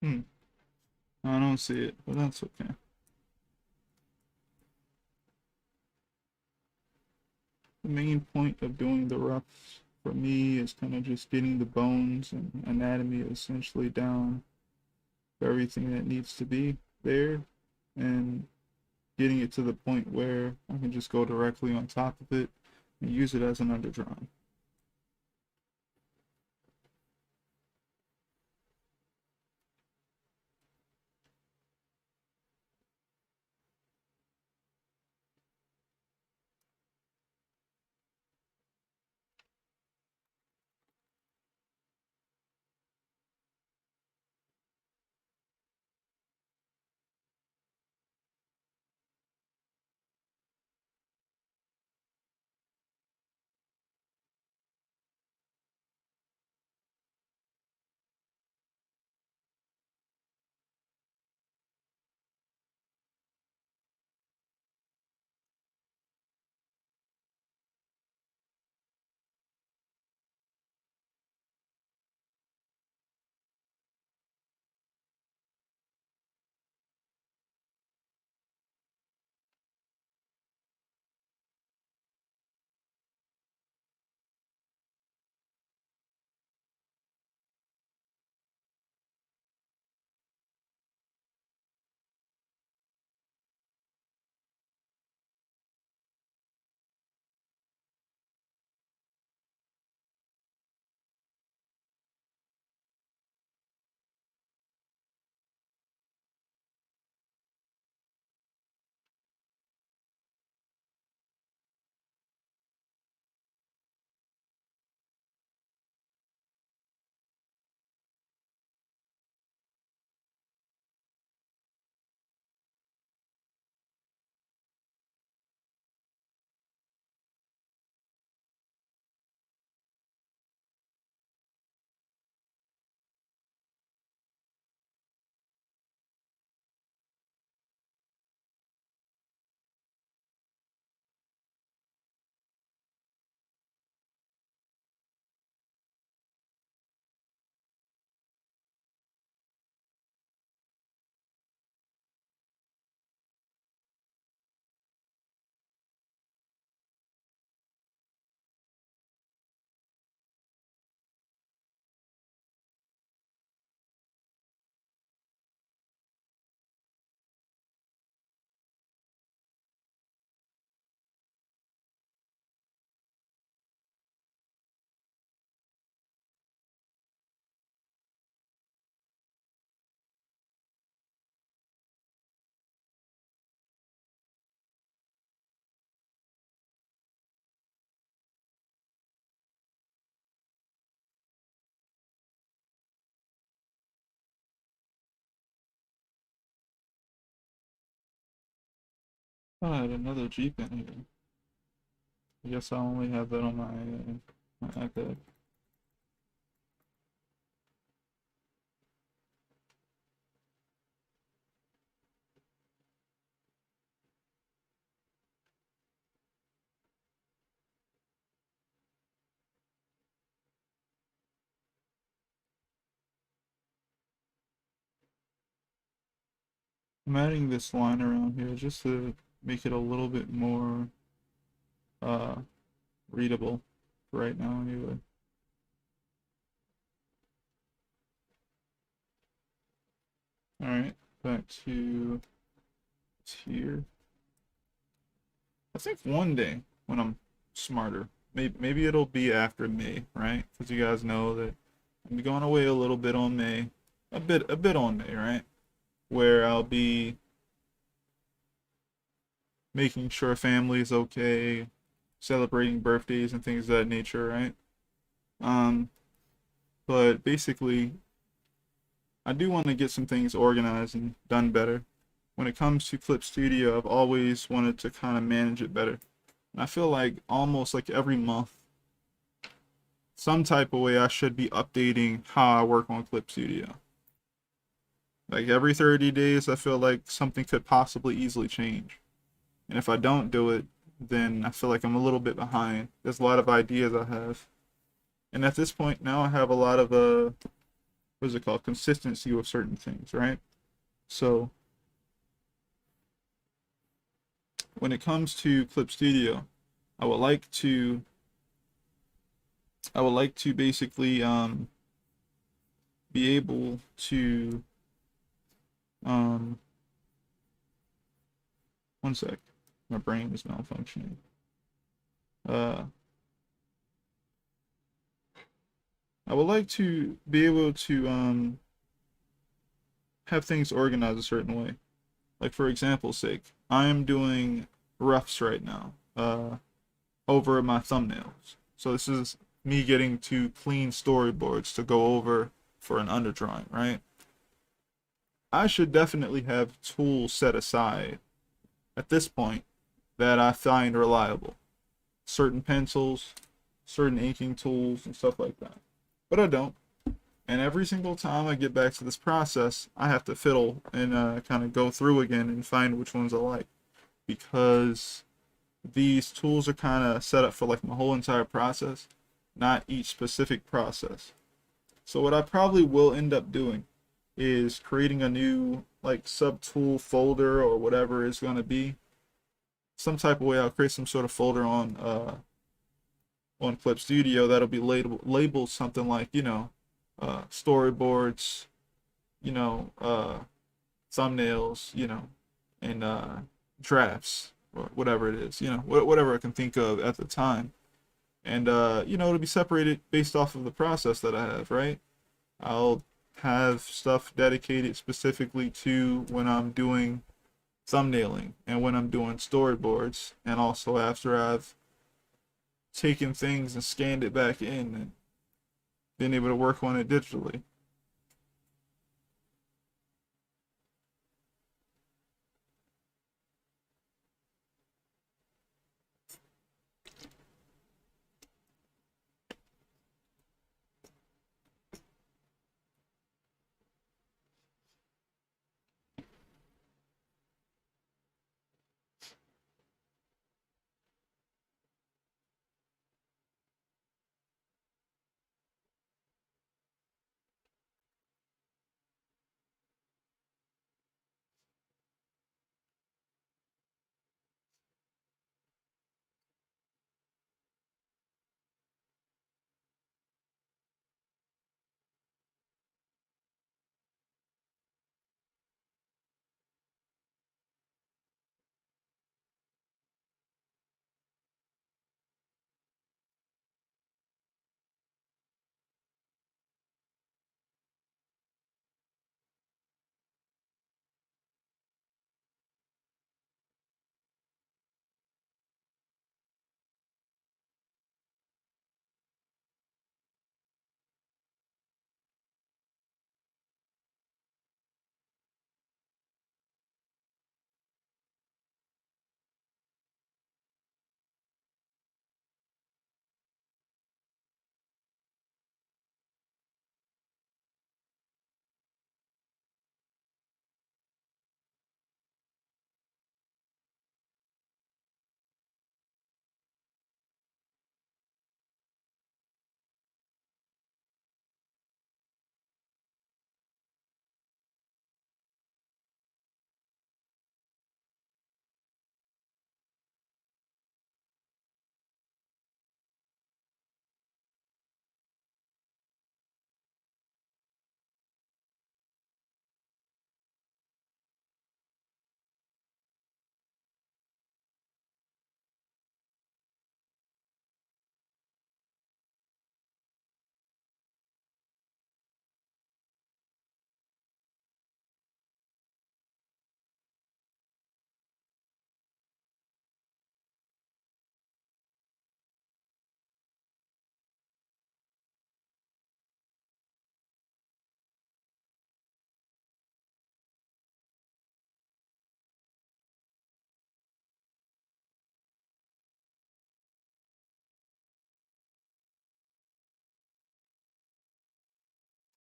Hmm. I don't see it, but that's okay. The main point of doing the roughs for me is kind of just getting the bones and anatomy essentially down for everything that needs to be there, and getting it to the point where I can just go directly on top of it and use it as an underdrawing. Oh, I had another Jeep in here. I guess I only have that on my iPad. I'm adding this line around here just to make it a little bit more uh, readable for right now anyway. Alright, back to here. I think one day when I'm smarter, maybe it'll be after May, right? Because you guys know that I'm going away a little bit on May, a bit on May, right? Where I'll be making sure family is okay, celebrating birthdays and things of that nature, right? Um, but basically, I do want to get some things organized and done better. when it comes to Clip Studio, I've always wanted to kind of manage it better. And I feel like almost like every month, some type of way I should be updating how I work on Clip Studio. Like every 30 days, I feel like something could possibly easily change. And if I don't do it, then I feel like I'm a little bit behind. There's a lot of ideas I have. And at this point now I have a lot of what is it called? Consistency with certain things, right? So when it comes to Clip Studio, I would like to basically be able to um one sec. My brain is malfunctioning. Uh I would like to be able to have things organized a certain way. Like for example's sake, I am doing roughs right now over my thumbnails. So this is me getting to clean storyboards to go over for an underdrawing, right? I should definitely have tools set aside at this point that I find reliable. Certain pencils, certain inking tools, and stuff like that. But I don't. And every single time I get back to this process, I have to fiddle and kind of go through again and find which ones I like. Because these tools are kind of set up for like my whole entire process, not each specific process. So what I probably will end up doing is creating a new like sub tool folder or whatever it's going to be. Some type of way I'll create some sort of folder on Clip Studio that'll be labeled something like, storyboards, you know, uh, thumbnails, and drafts or whatever it is, whatever I can think of at the time. And, it'll be separated based off of the process that I have, right? I'll have stuff dedicated specifically to when I'm doing thumbnailing and when I'm doing storyboards, and also after I've taken things and scanned it back in and been able to work on it digitally.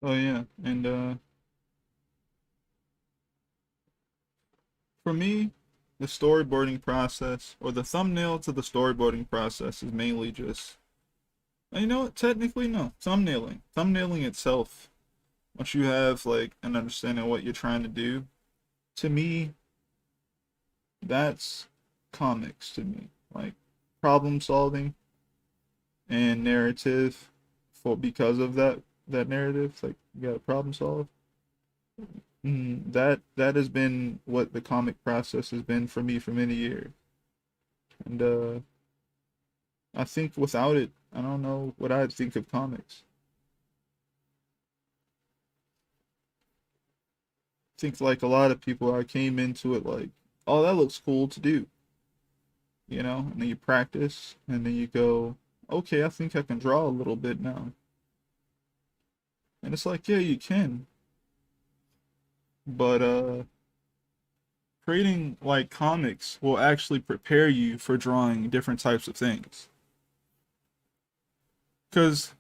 Oh yeah, and for me, the storyboarding process or the thumbnail to the storyboarding process is mainly just, you know what, technically no, thumbnailing. Thumbnailing itself, once you have like an understanding of what you're trying to do, to me, that's comics to me. Like problem solving and narrative for because of that narrative, like you got to problem solve. That has been what the comic process has been for me for many years. And I think without it, I don't know what I'd think of comics. I think like a lot of people, I came into it like, oh, that looks cool to do, you know? And then you practice, and then you go, okay, I think I can draw a little bit now. And it's like, yeah, you can, but creating like comics will actually prepare you for drawing different types of things. Cause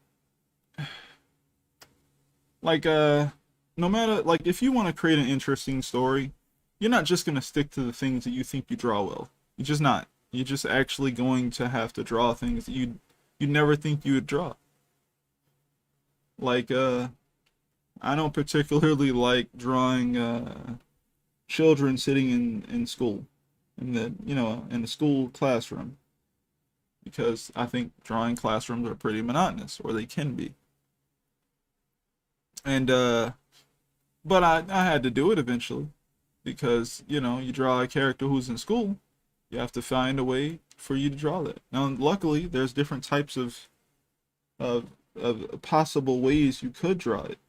like no matter like if you want to create an interesting story, you're not just gonna stick to the things that you think you draw well. You're just not. You're just actually going to have to draw things that you never think you would draw. Like I don't particularly like drawing children sitting in school in the in the school classroom because I think drawing classrooms are pretty monotonous, or they can be. And but I had to do it eventually because you draw a character who's in school, you have to find a way for you to draw that. Now, luckily, there's different types of of possible ways you could draw it.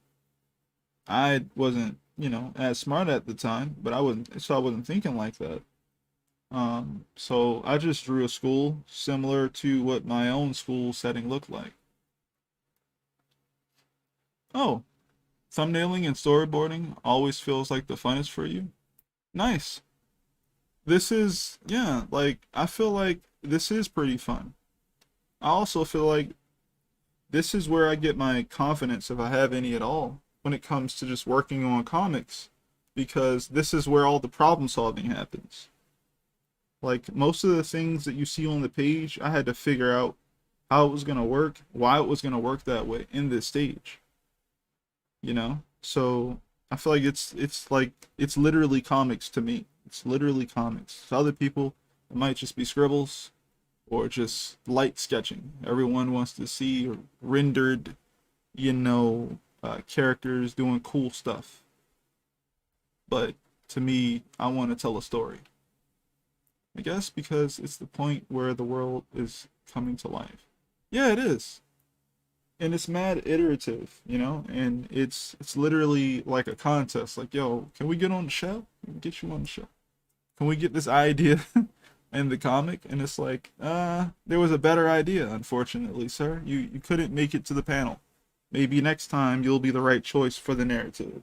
I wasn't as smart at the time, but I wasn't thinking like that. So I just drew a school similar to what my own school setting looked like. Oh, thumbnailing and storyboarding always feels like the funnest for you. Nice. This is, yeah, like I feel like this is pretty fun. I also feel like this is where I get my confidence, if I have any at all, when it comes to just working on comics, because this is where all the problem solving happens. Like most of the things that you see on the page, I had to figure out how it was going to work, why it was going to work that way in this stage, you know? So I feel like it's literally comics to me. It's literally comics. To other people, it might just be scribbles or just light sketching. Everyone wants to see rendered, characters doing cool stuff. But to me, I want to tell a story. I guess because it's the point where the world is coming to life. Yeah, it is. And it's mad iterative, and it's literally like a contest. Like, yo, can we get on the show? Can we get you on the show? Can we get this idea in the comic? And it's like, there was a better idea, unfortunately, sir. You couldn't make it to the panel. Maybe next time you'll be the right choice for the narrative.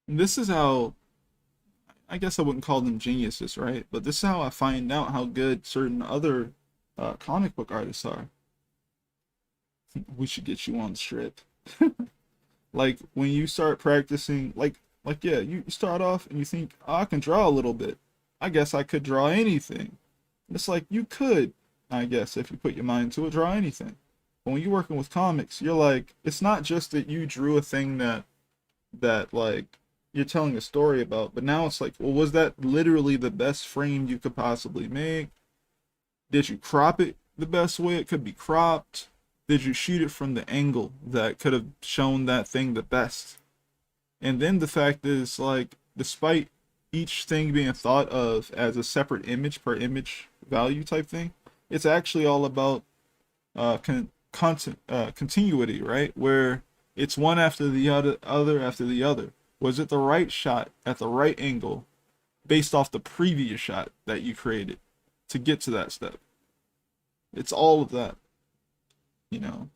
And this is how, I guess I wouldn't call them geniuses, right? But this is how I find out how good certain other comic book artists are. We should get you on the strip. Like when you start practicing, like yeah, you start off and you think, oh, I can draw a little bit. I guess I could draw anything. It's like you could, I guess, if you put your mind to it, draw anything. But when you're working with comics, you're like, it's not just that you drew a thing that like you're telling a story about, but now it's like, well, was that literally the best frame you could possibly make? Did you crop it the best way it could be cropped? Did you shoot it from the angle that could have shown that thing the best? And then the fact is, like, despite each thing being thought of as a separate image per image value type thing, it's actually all about continuity, right? Where it's one after the other after the other. Was it the right shot at the right angle based off the previous shot that you created to get to that step? It's all of that, you know.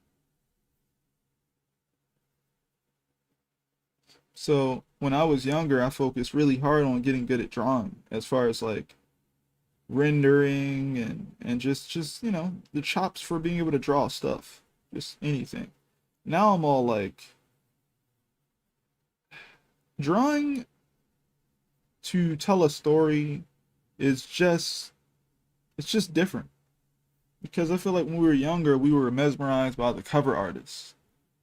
So when I was younger, I focused really hard on getting good at drawing, as far as like rendering and just the chops for being able to draw stuff, just anything. Now I'm all like drawing to tell a story is just it's just different because I feel like when we were younger, we were mesmerized by the cover artists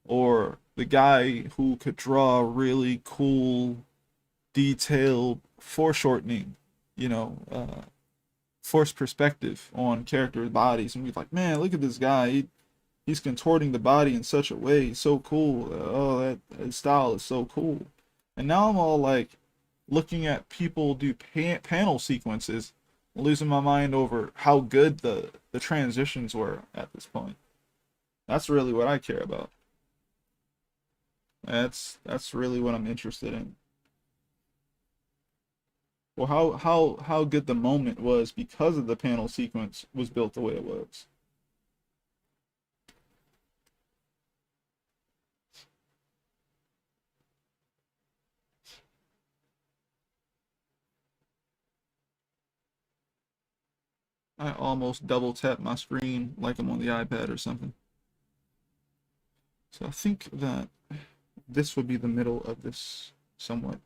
or the guy who could draw really cool, detailed foreshortening, you know, forced perspective on characters' bodies, and we're like, man, look at this guy. He's contorting the body in such a way. He's so cool. Oh, that style is so cool. And now I'm all like looking at people do panel sequences, losing my mind over how good the transitions were at this point. That's really what I care about. That's really what I'm interested in. Well, how good the moment was because of the panel sequence was built the way it was. I almost double tap my screen like I'm on the iPad or something. So I think that this would be the middle of this somewhat.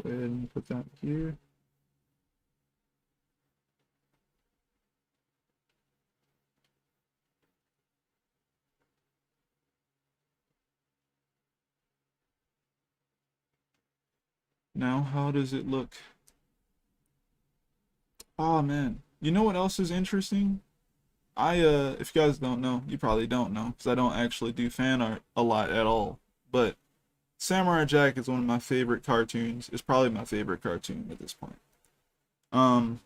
Go ahead and put that here. Now, how does it look? Oh man, you know what else is interesting? If you guys don't know, you probably don't know, because I don't actually do fan art a lot at all. But Samurai Jack is one of my favorite cartoons. It's probably my favorite cartoon at this point. Um,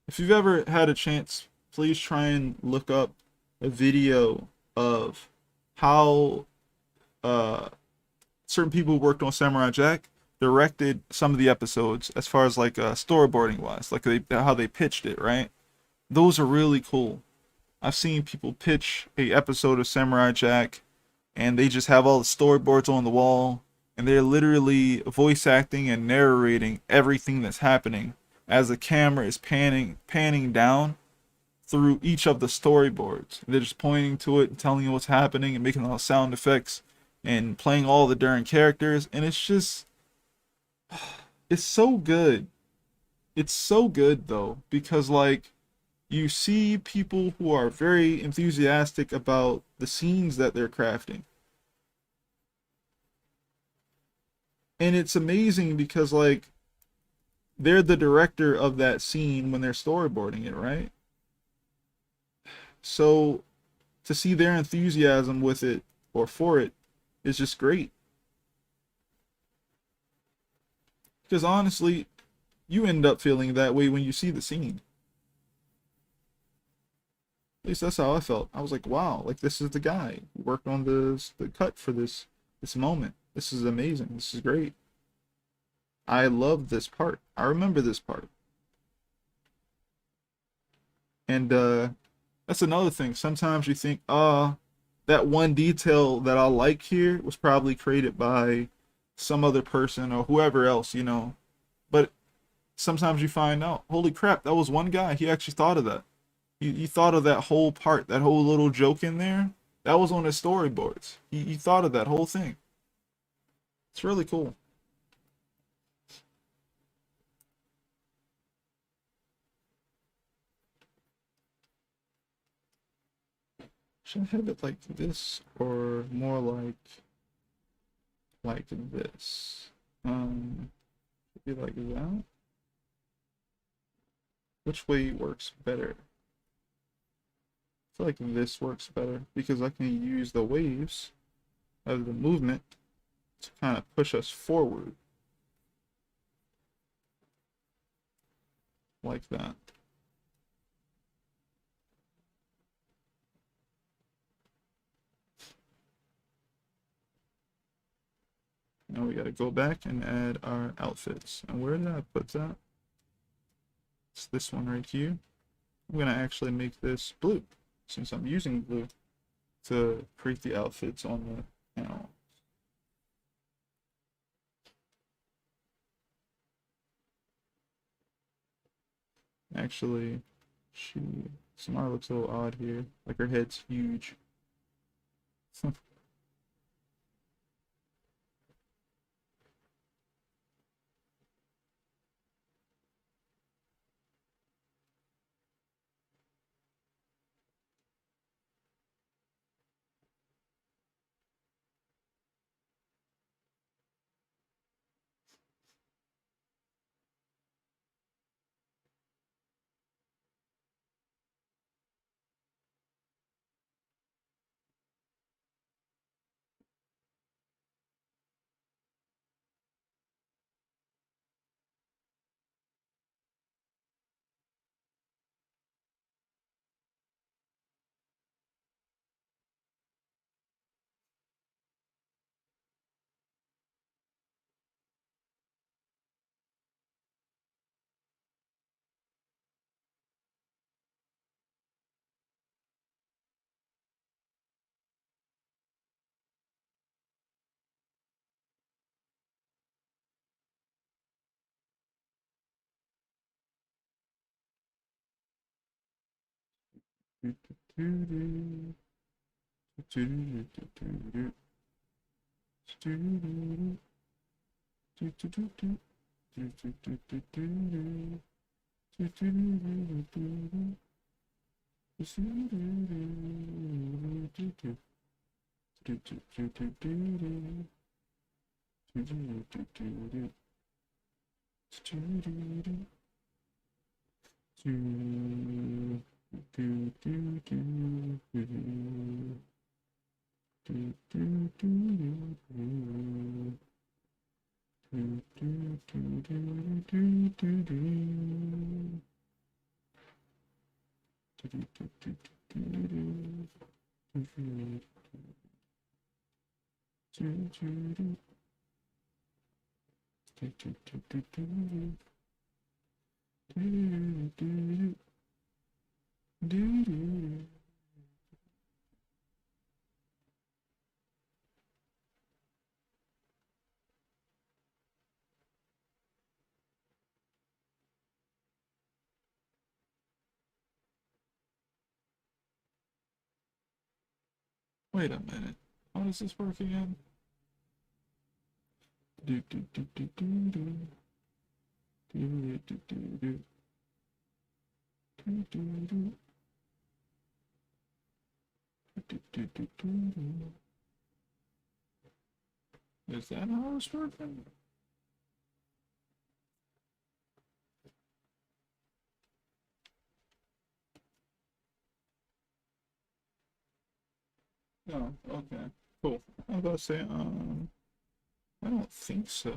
if you've ever had a chance, please try and look up a video of how uh certain people who worked on Samurai Jack directed some of the episodes as far as like storyboarding wise, like how they pitched it, right? Those are really cool. I've seen people pitch a episode of Samurai Jack and they just have all the storyboards on the wall and they're literally voice acting and narrating everything that's happening as the camera is panning down through each of the storyboards. They're just pointing to it and telling you what's happening and making all the sound effects and playing all the different characters, and it's so good. It's so good though because like you see people who are very enthusiastic about the scenes that they're crafting. And it's amazing because like they're the director of that scene when they're storyboarding it, right? So to see their enthusiasm with it or for it is just great. Because honestly, you end up feeling that way when you see the scene. At least that's how I felt. I was like, wow, like this is the guy who worked on the cut for this moment. This is amazing. This is great. I love this part. I remember this part. And that's another thing. Sometimes you think, that one detail that I like here was probably created by some other person or whoever else, you know. But sometimes you find out, holy crap, that was one guy. He actually thought of that. He thought of that whole part, that whole little joke in there. That was on his storyboards. He thought of that whole thing. It's really cool. Should I have it like this or more like this? Be like that. Which way works better? I feel like this works better because I can use the waves of the movement to kind of push us forward like that. Now we gotta go back and add our outfits. And where did I put that? It's this one right here. I'm gonna actually make this blue since I'm using blue to create the outfits on the panel. Actually, she Samara looks a little odd here. Like her head's huge. Wait a minute. How does this work again? Is that how it's working? Oh, okay. Cool. I was about to say, I don't think so.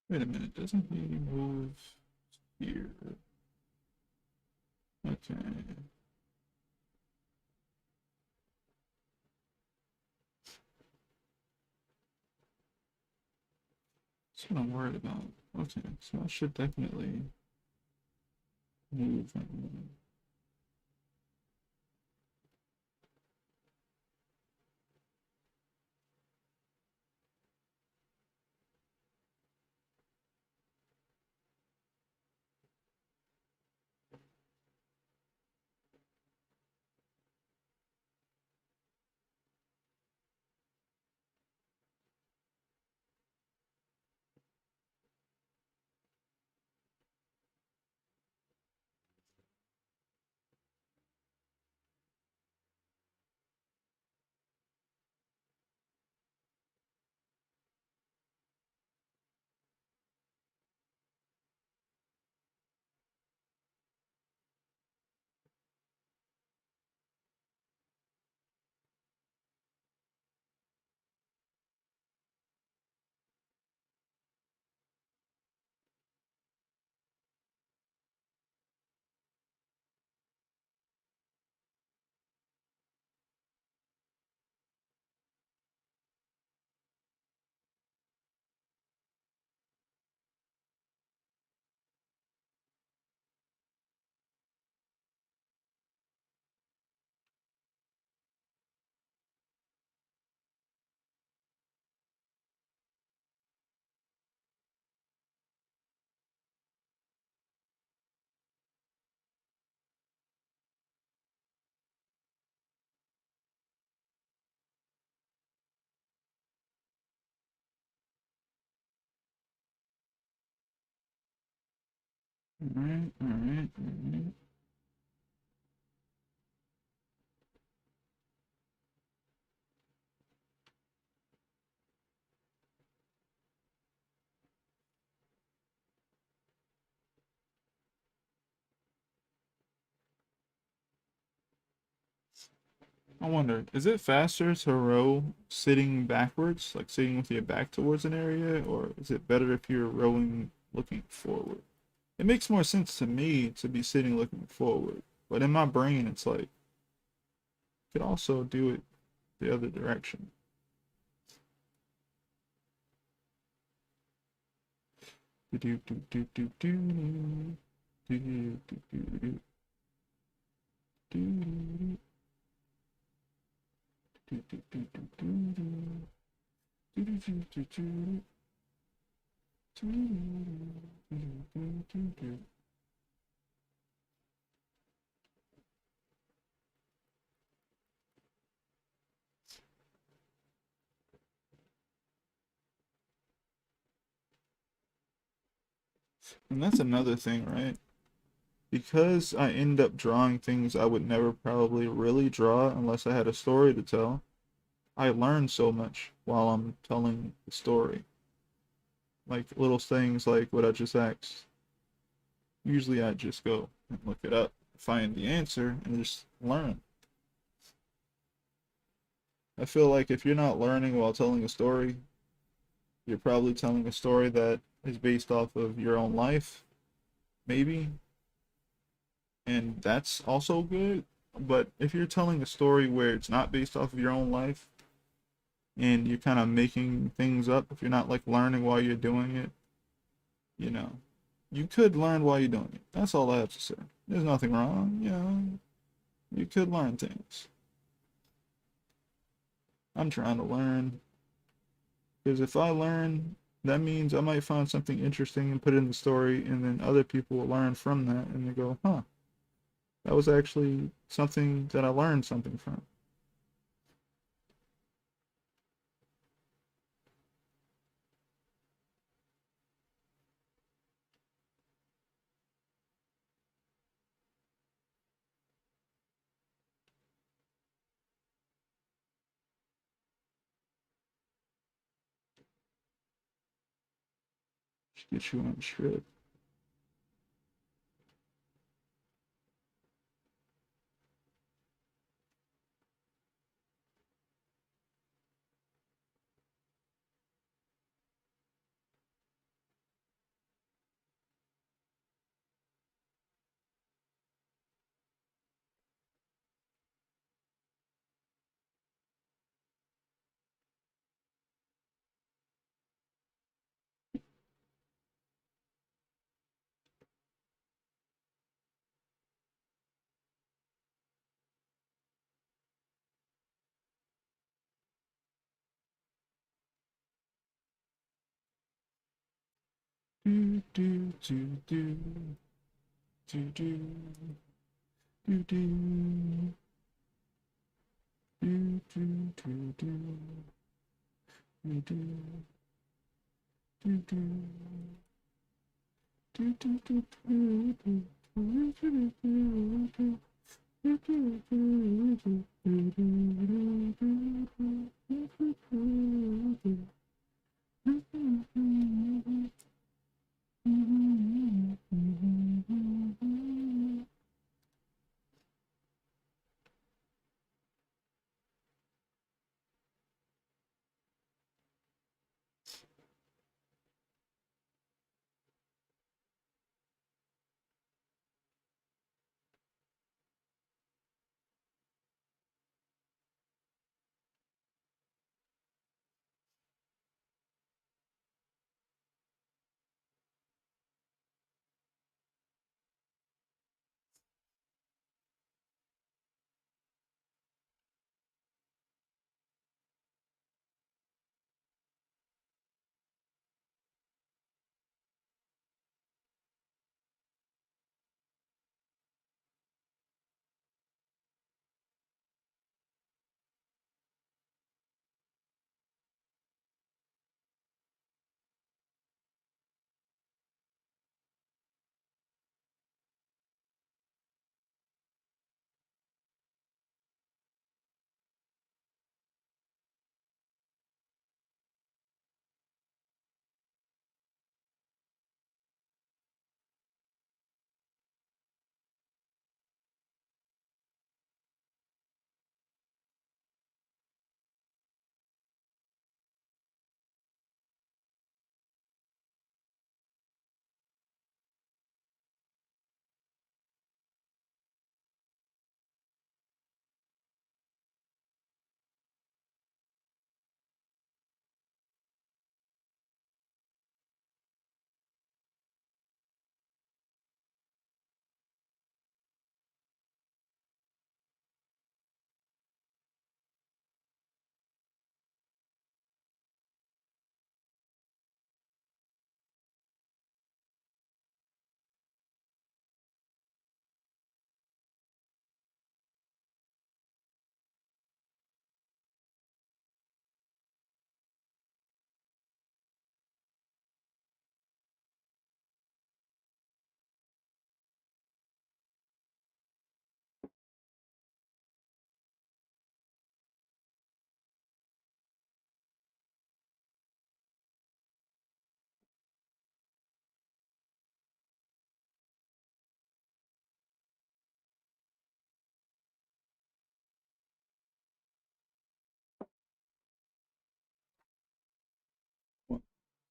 Wait a minute, doesn't he move here? Okay. That's what I'm worried about. Okay, so I should definitely move him. Alright, alright, alright. I wonder, is it faster to row sitting backwards, like sitting with your back towards an area, or is it better if you're rowing looking forward? It makes more sense to me to be sitting looking forward, but in my brain, it's like, you could also do it the other direction. Do do do do do do do do do do do do do do do do do do do do. And that's another thing, right? Because I end up drawing things I would never probably really draw unless I had a story to tell. I learn so much while I'm telling the story. Like little things like what I just asked. Usually I just go and look it up, find the answer, and just learn. I feel like if you're not learning while telling a story, you're probably telling a story that is based off of your own life, maybe, and that's also good. But if you're telling a story where it's not based off of your own life and you're kind of making things up, if you're not like learning while you're doing it, you know, you could learn while you're doing it. That's all I have to say. There's nothing wrong, you know, you could learn things. I'm trying to learn because if I learn, that means I might find something interesting and put it in the story, and then other people will learn from that and they go, huh, that was actually something that I learned something from. Just get you on the trip. Do do do do do do do do do do do do do do do do do do do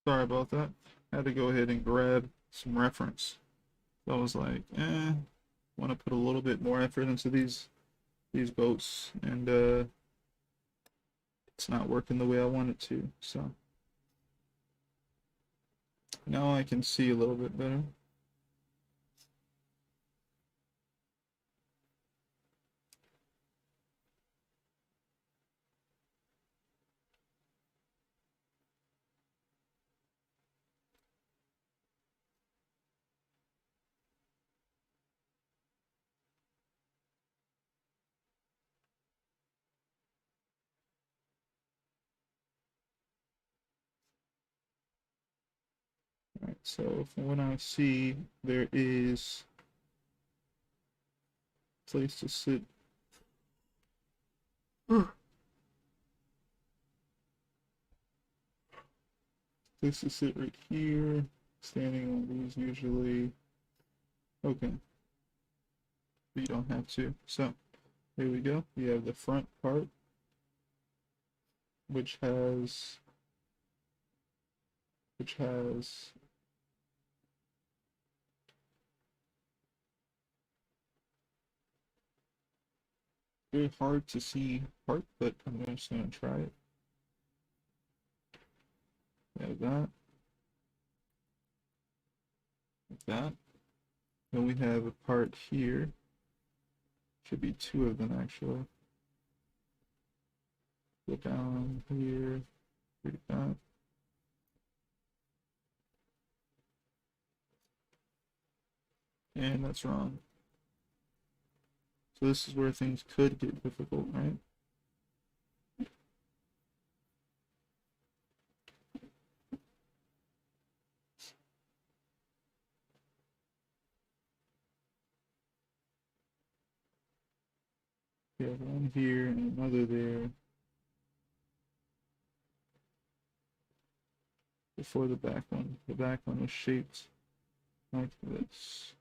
Sorry about that. I had to go ahead and grab some reference. So I was like, want to put a little bit more effort into these boats, and it's not working the way I want it to. So now I can see a little bit better. Alright, so from what I see, there is a place to sit. Place to sit right here. Standing on these usually. Okay. But you don't have to. So here we go. We have the front part, which has very hard to see part, but I'm just gonna try it. We have that. Like that. Then we have a part here. Should be two of them actually. Go down here, read that. And that's wrong. So this is where things could get difficult, right? We have one here and another there. Before the back one. The back one was shaped like this.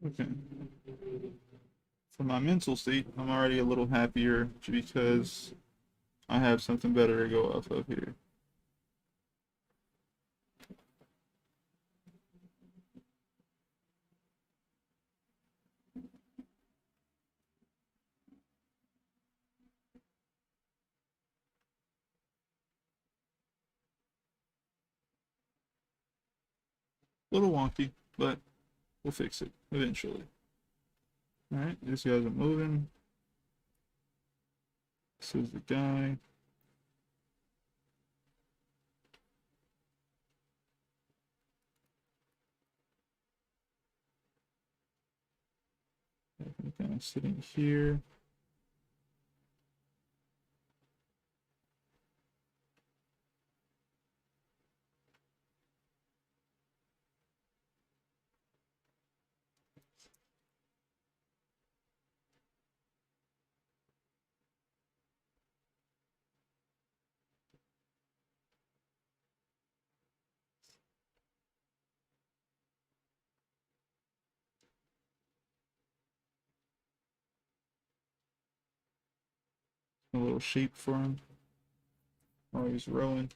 Okay. For my mental state, I'm already a little happier because I have something better to go off of here. A little wonky, but we'll fix it eventually. Alright, these guys are moving. This is the guy. I'm kind of sitting here. A little shape for him while he's rowing.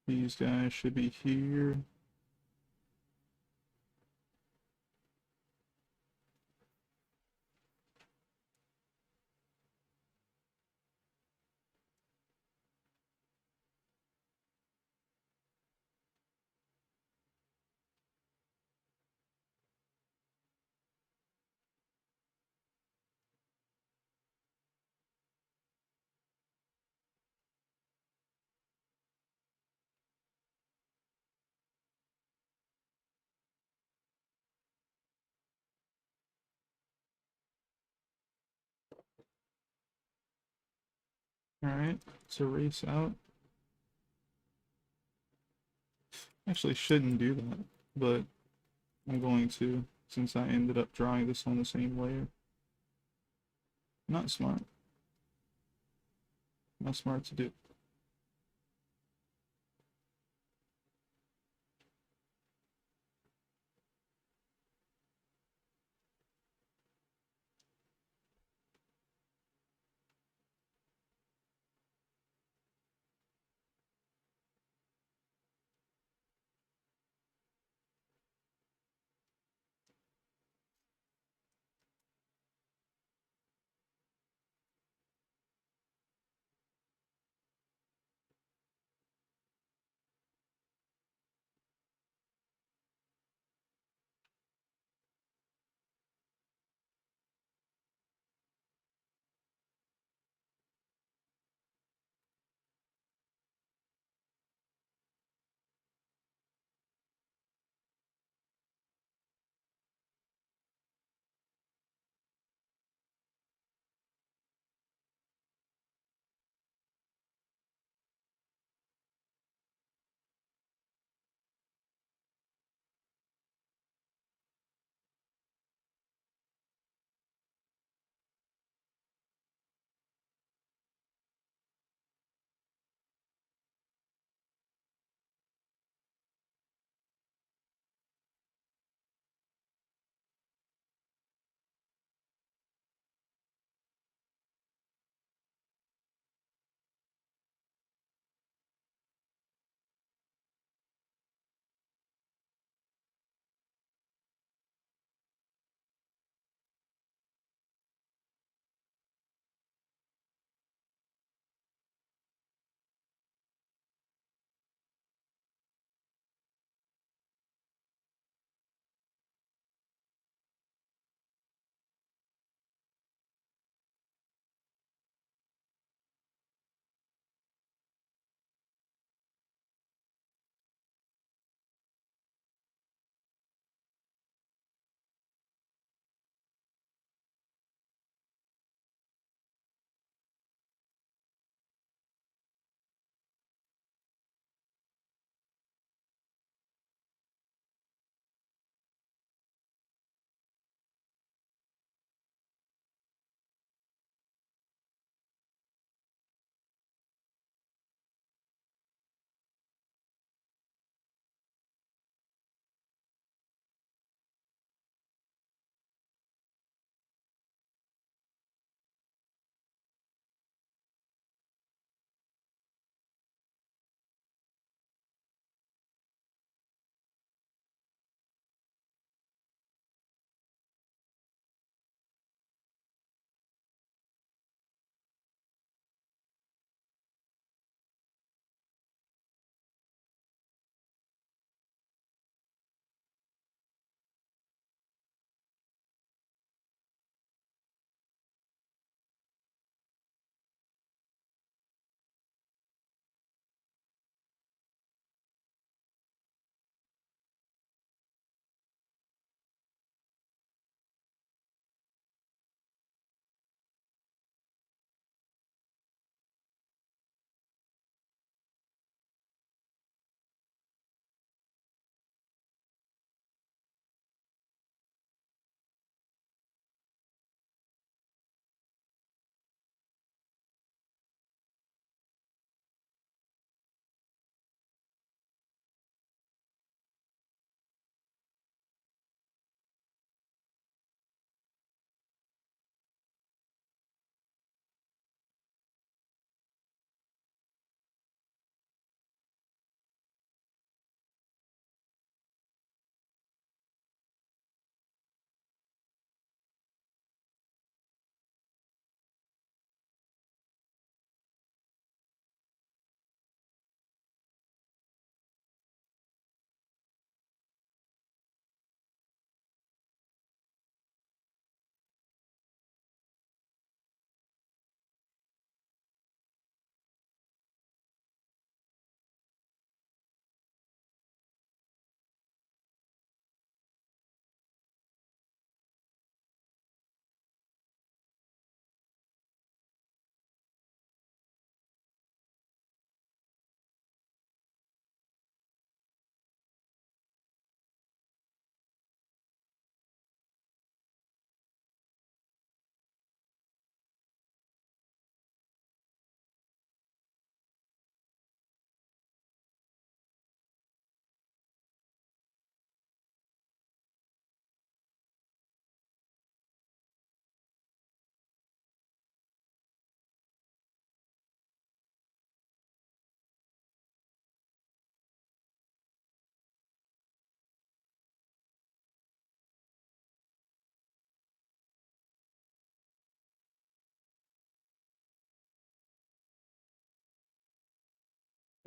These guys should be here. Alright, let's erase out. Actually, shouldn't do that, but I'm going to, since I ended up drawing this on the same layer. Not smart. Not smart to do.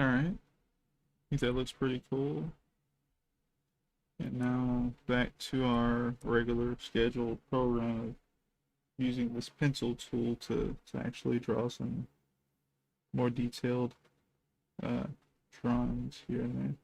All right. I think that looks pretty cool. And now back to our regular scheduled program of using this pencil tool to actually draw some more detailed uh, drawings here and there.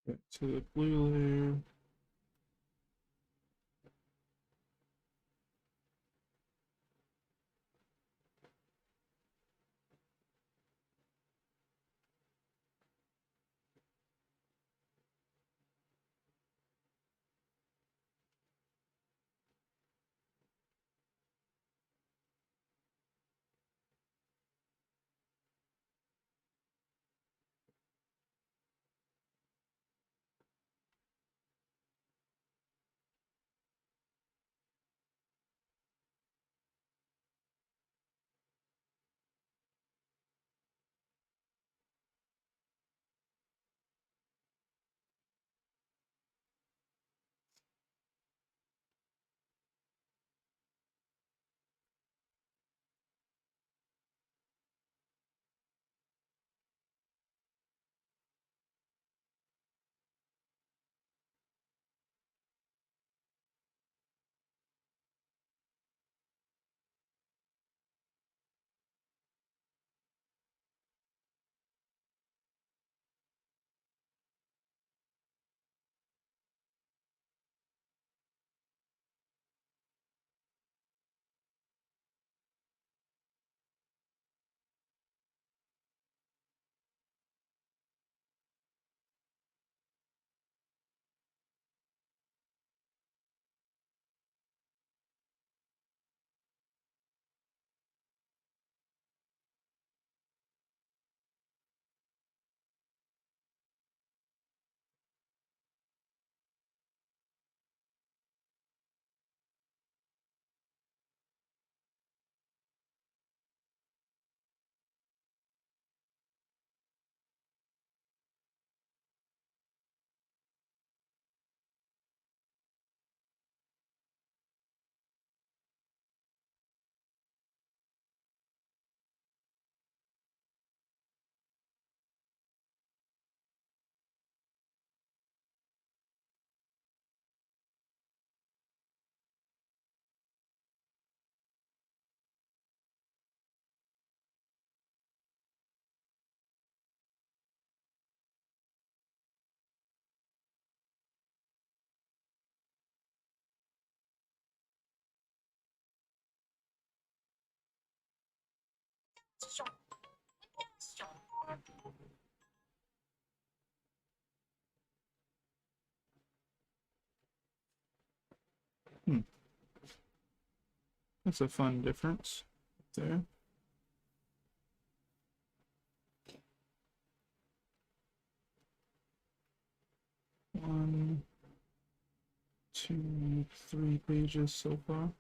Back to the blue layer. Hmm. That's a fun difference there. One, two, three pages so far.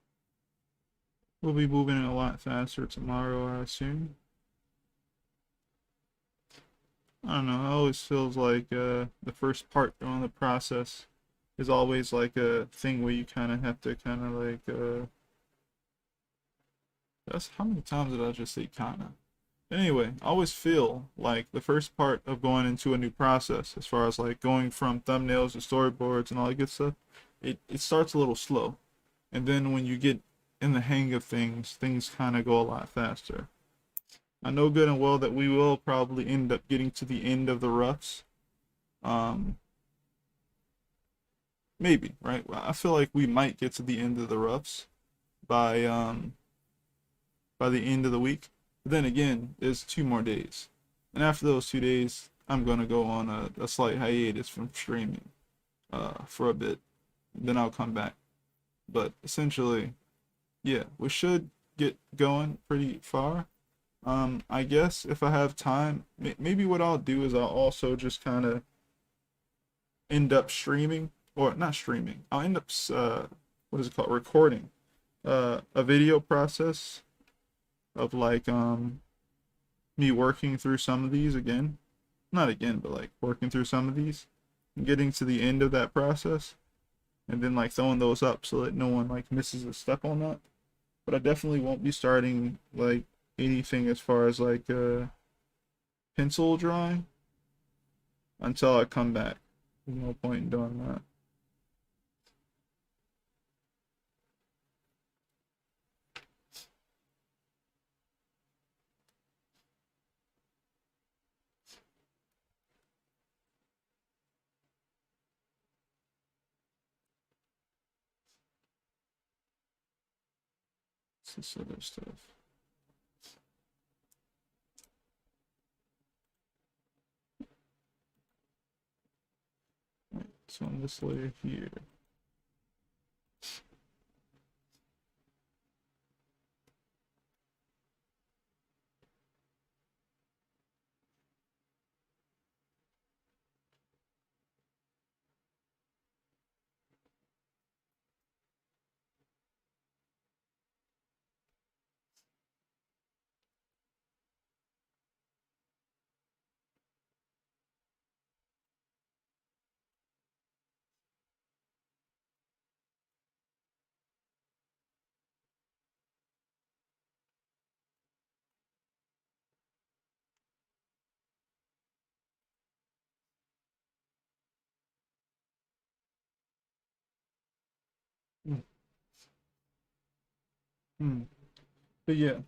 We'll be moving it a lot faster tomorrow, I assume. I don't know. It always feels like the first part on the process is always like a thing where you kind of have to kind of like that's how many times did I just say kind of? Anyway, I always feel like the first part of going into a new process, as far as like going from thumbnails to storyboards and all that good stuff, it starts a little slow. And then when you get in the hang of things, things kind of go a lot faster. I know good and well that we will probably end up getting to the end of the roughs. Um, maybe, right? I feel like we might get to the end of the roughs by by the end of the week. But then again, there's 2 more days. And after those 2 days, I'm gonna go on a slight hiatus from streaming for a bit. Then I'll come back. But essentially, yeah, we should get going pretty far. I guess if I have time, maybe what I'll do is I'll also just kind of end up streaming, or not streaming. I'll end up what is it called? Recording a video process of like me working through some of these again. Not again, but like working through some of these and getting to the end of that process and then like throwing those up so that no one like misses a step on that. But I definitely won't be starting like anything as far as like pencil drawing until I come back. There's no point in doing that. What's this other stuff? Right, so on this layer here. Hmm. Hmm. But yeah,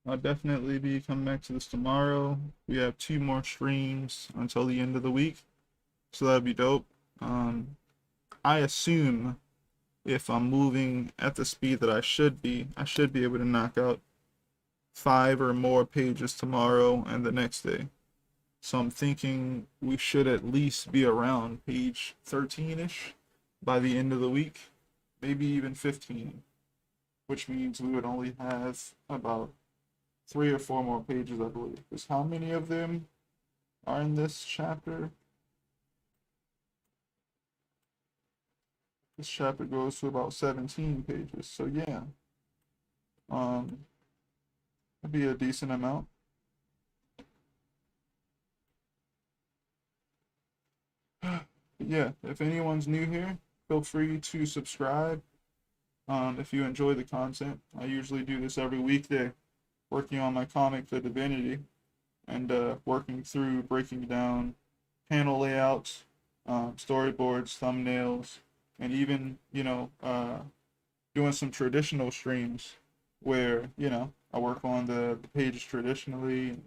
I'll definitely be coming back to this tomorrow. We have 2 more streams until the end of the week, so that'd be dope. Um, I assume if I'm moving at the speed that I should be able to knock out 5 or more pages tomorrow and the next day. So I'm thinking we should at least be around page 13-ish by the end of the week, maybe even 15, which means we would only have about 3 or 4 more pages, I believe. Because how many of them are in this chapter? This chapter goes to about 17 pages. So yeah, um, that'd be a decent amount. But yeah, if anyone's new here, feel free to subscribe. If you enjoy the content, I usually do this every weekday, working on my comic, The Divinity, and working through breaking down panel layouts, storyboards, thumbnails, and even doing some traditional streams where I work on the pages traditionally.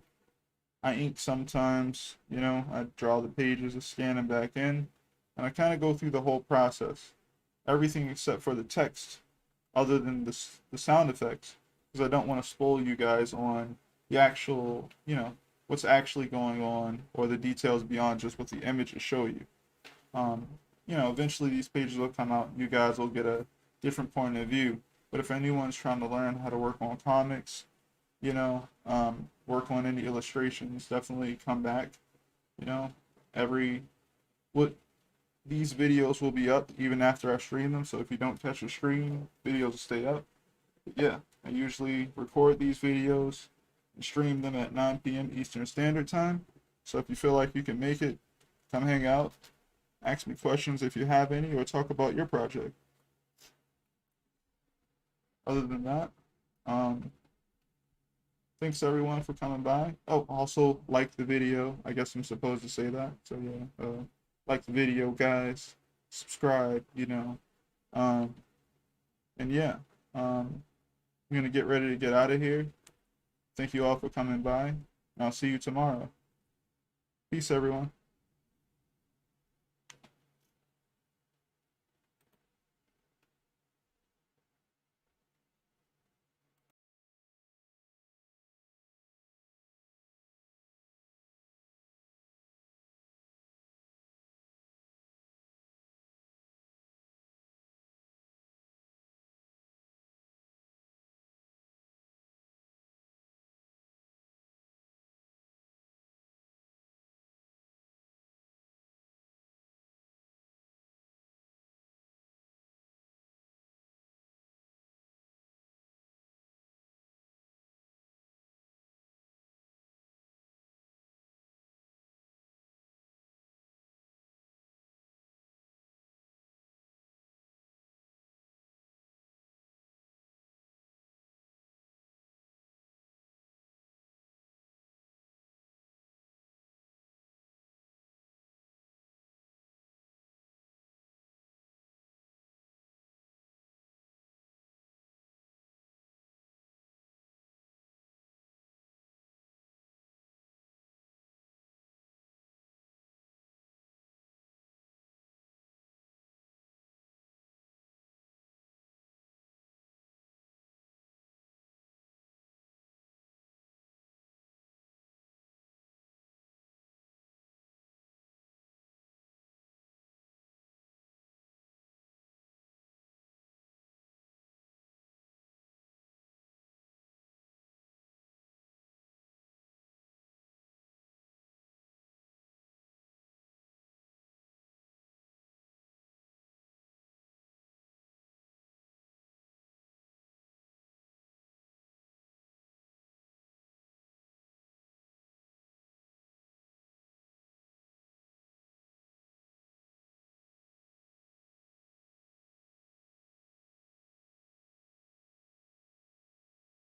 I ink sometimes, I draw the pages, I scan them back in, and I kind of go through the whole process. Everything except for the text, other than the sound effects, because I don't want to spoil you guys on the actual, what's actually going on or the details beyond just what the images show you. Um, Eventually these pages will come out. You guys will get a different point of view. But if anyone's trying to learn how to work on comics, work on any illustrations, definitely come back. You know, every what these videos will be up even after I stream them. So if you don't catch a stream, videos will stay up. But yeah, I usually record these videos and stream them at 9 p.m. Eastern Standard Time. So if you feel like you can make it, come hang out, ask me questions if you have any, or talk about your project. Other than that, thanks everyone for coming by. Oh, also like the video. I guess I'm supposed to say that. So yeah, like the video, guys. Subscribe. Um, and yeah, I'm gonna get ready to get out of here. Thank you all for coming by. And I'll see you tomorrow. Peace, everyone.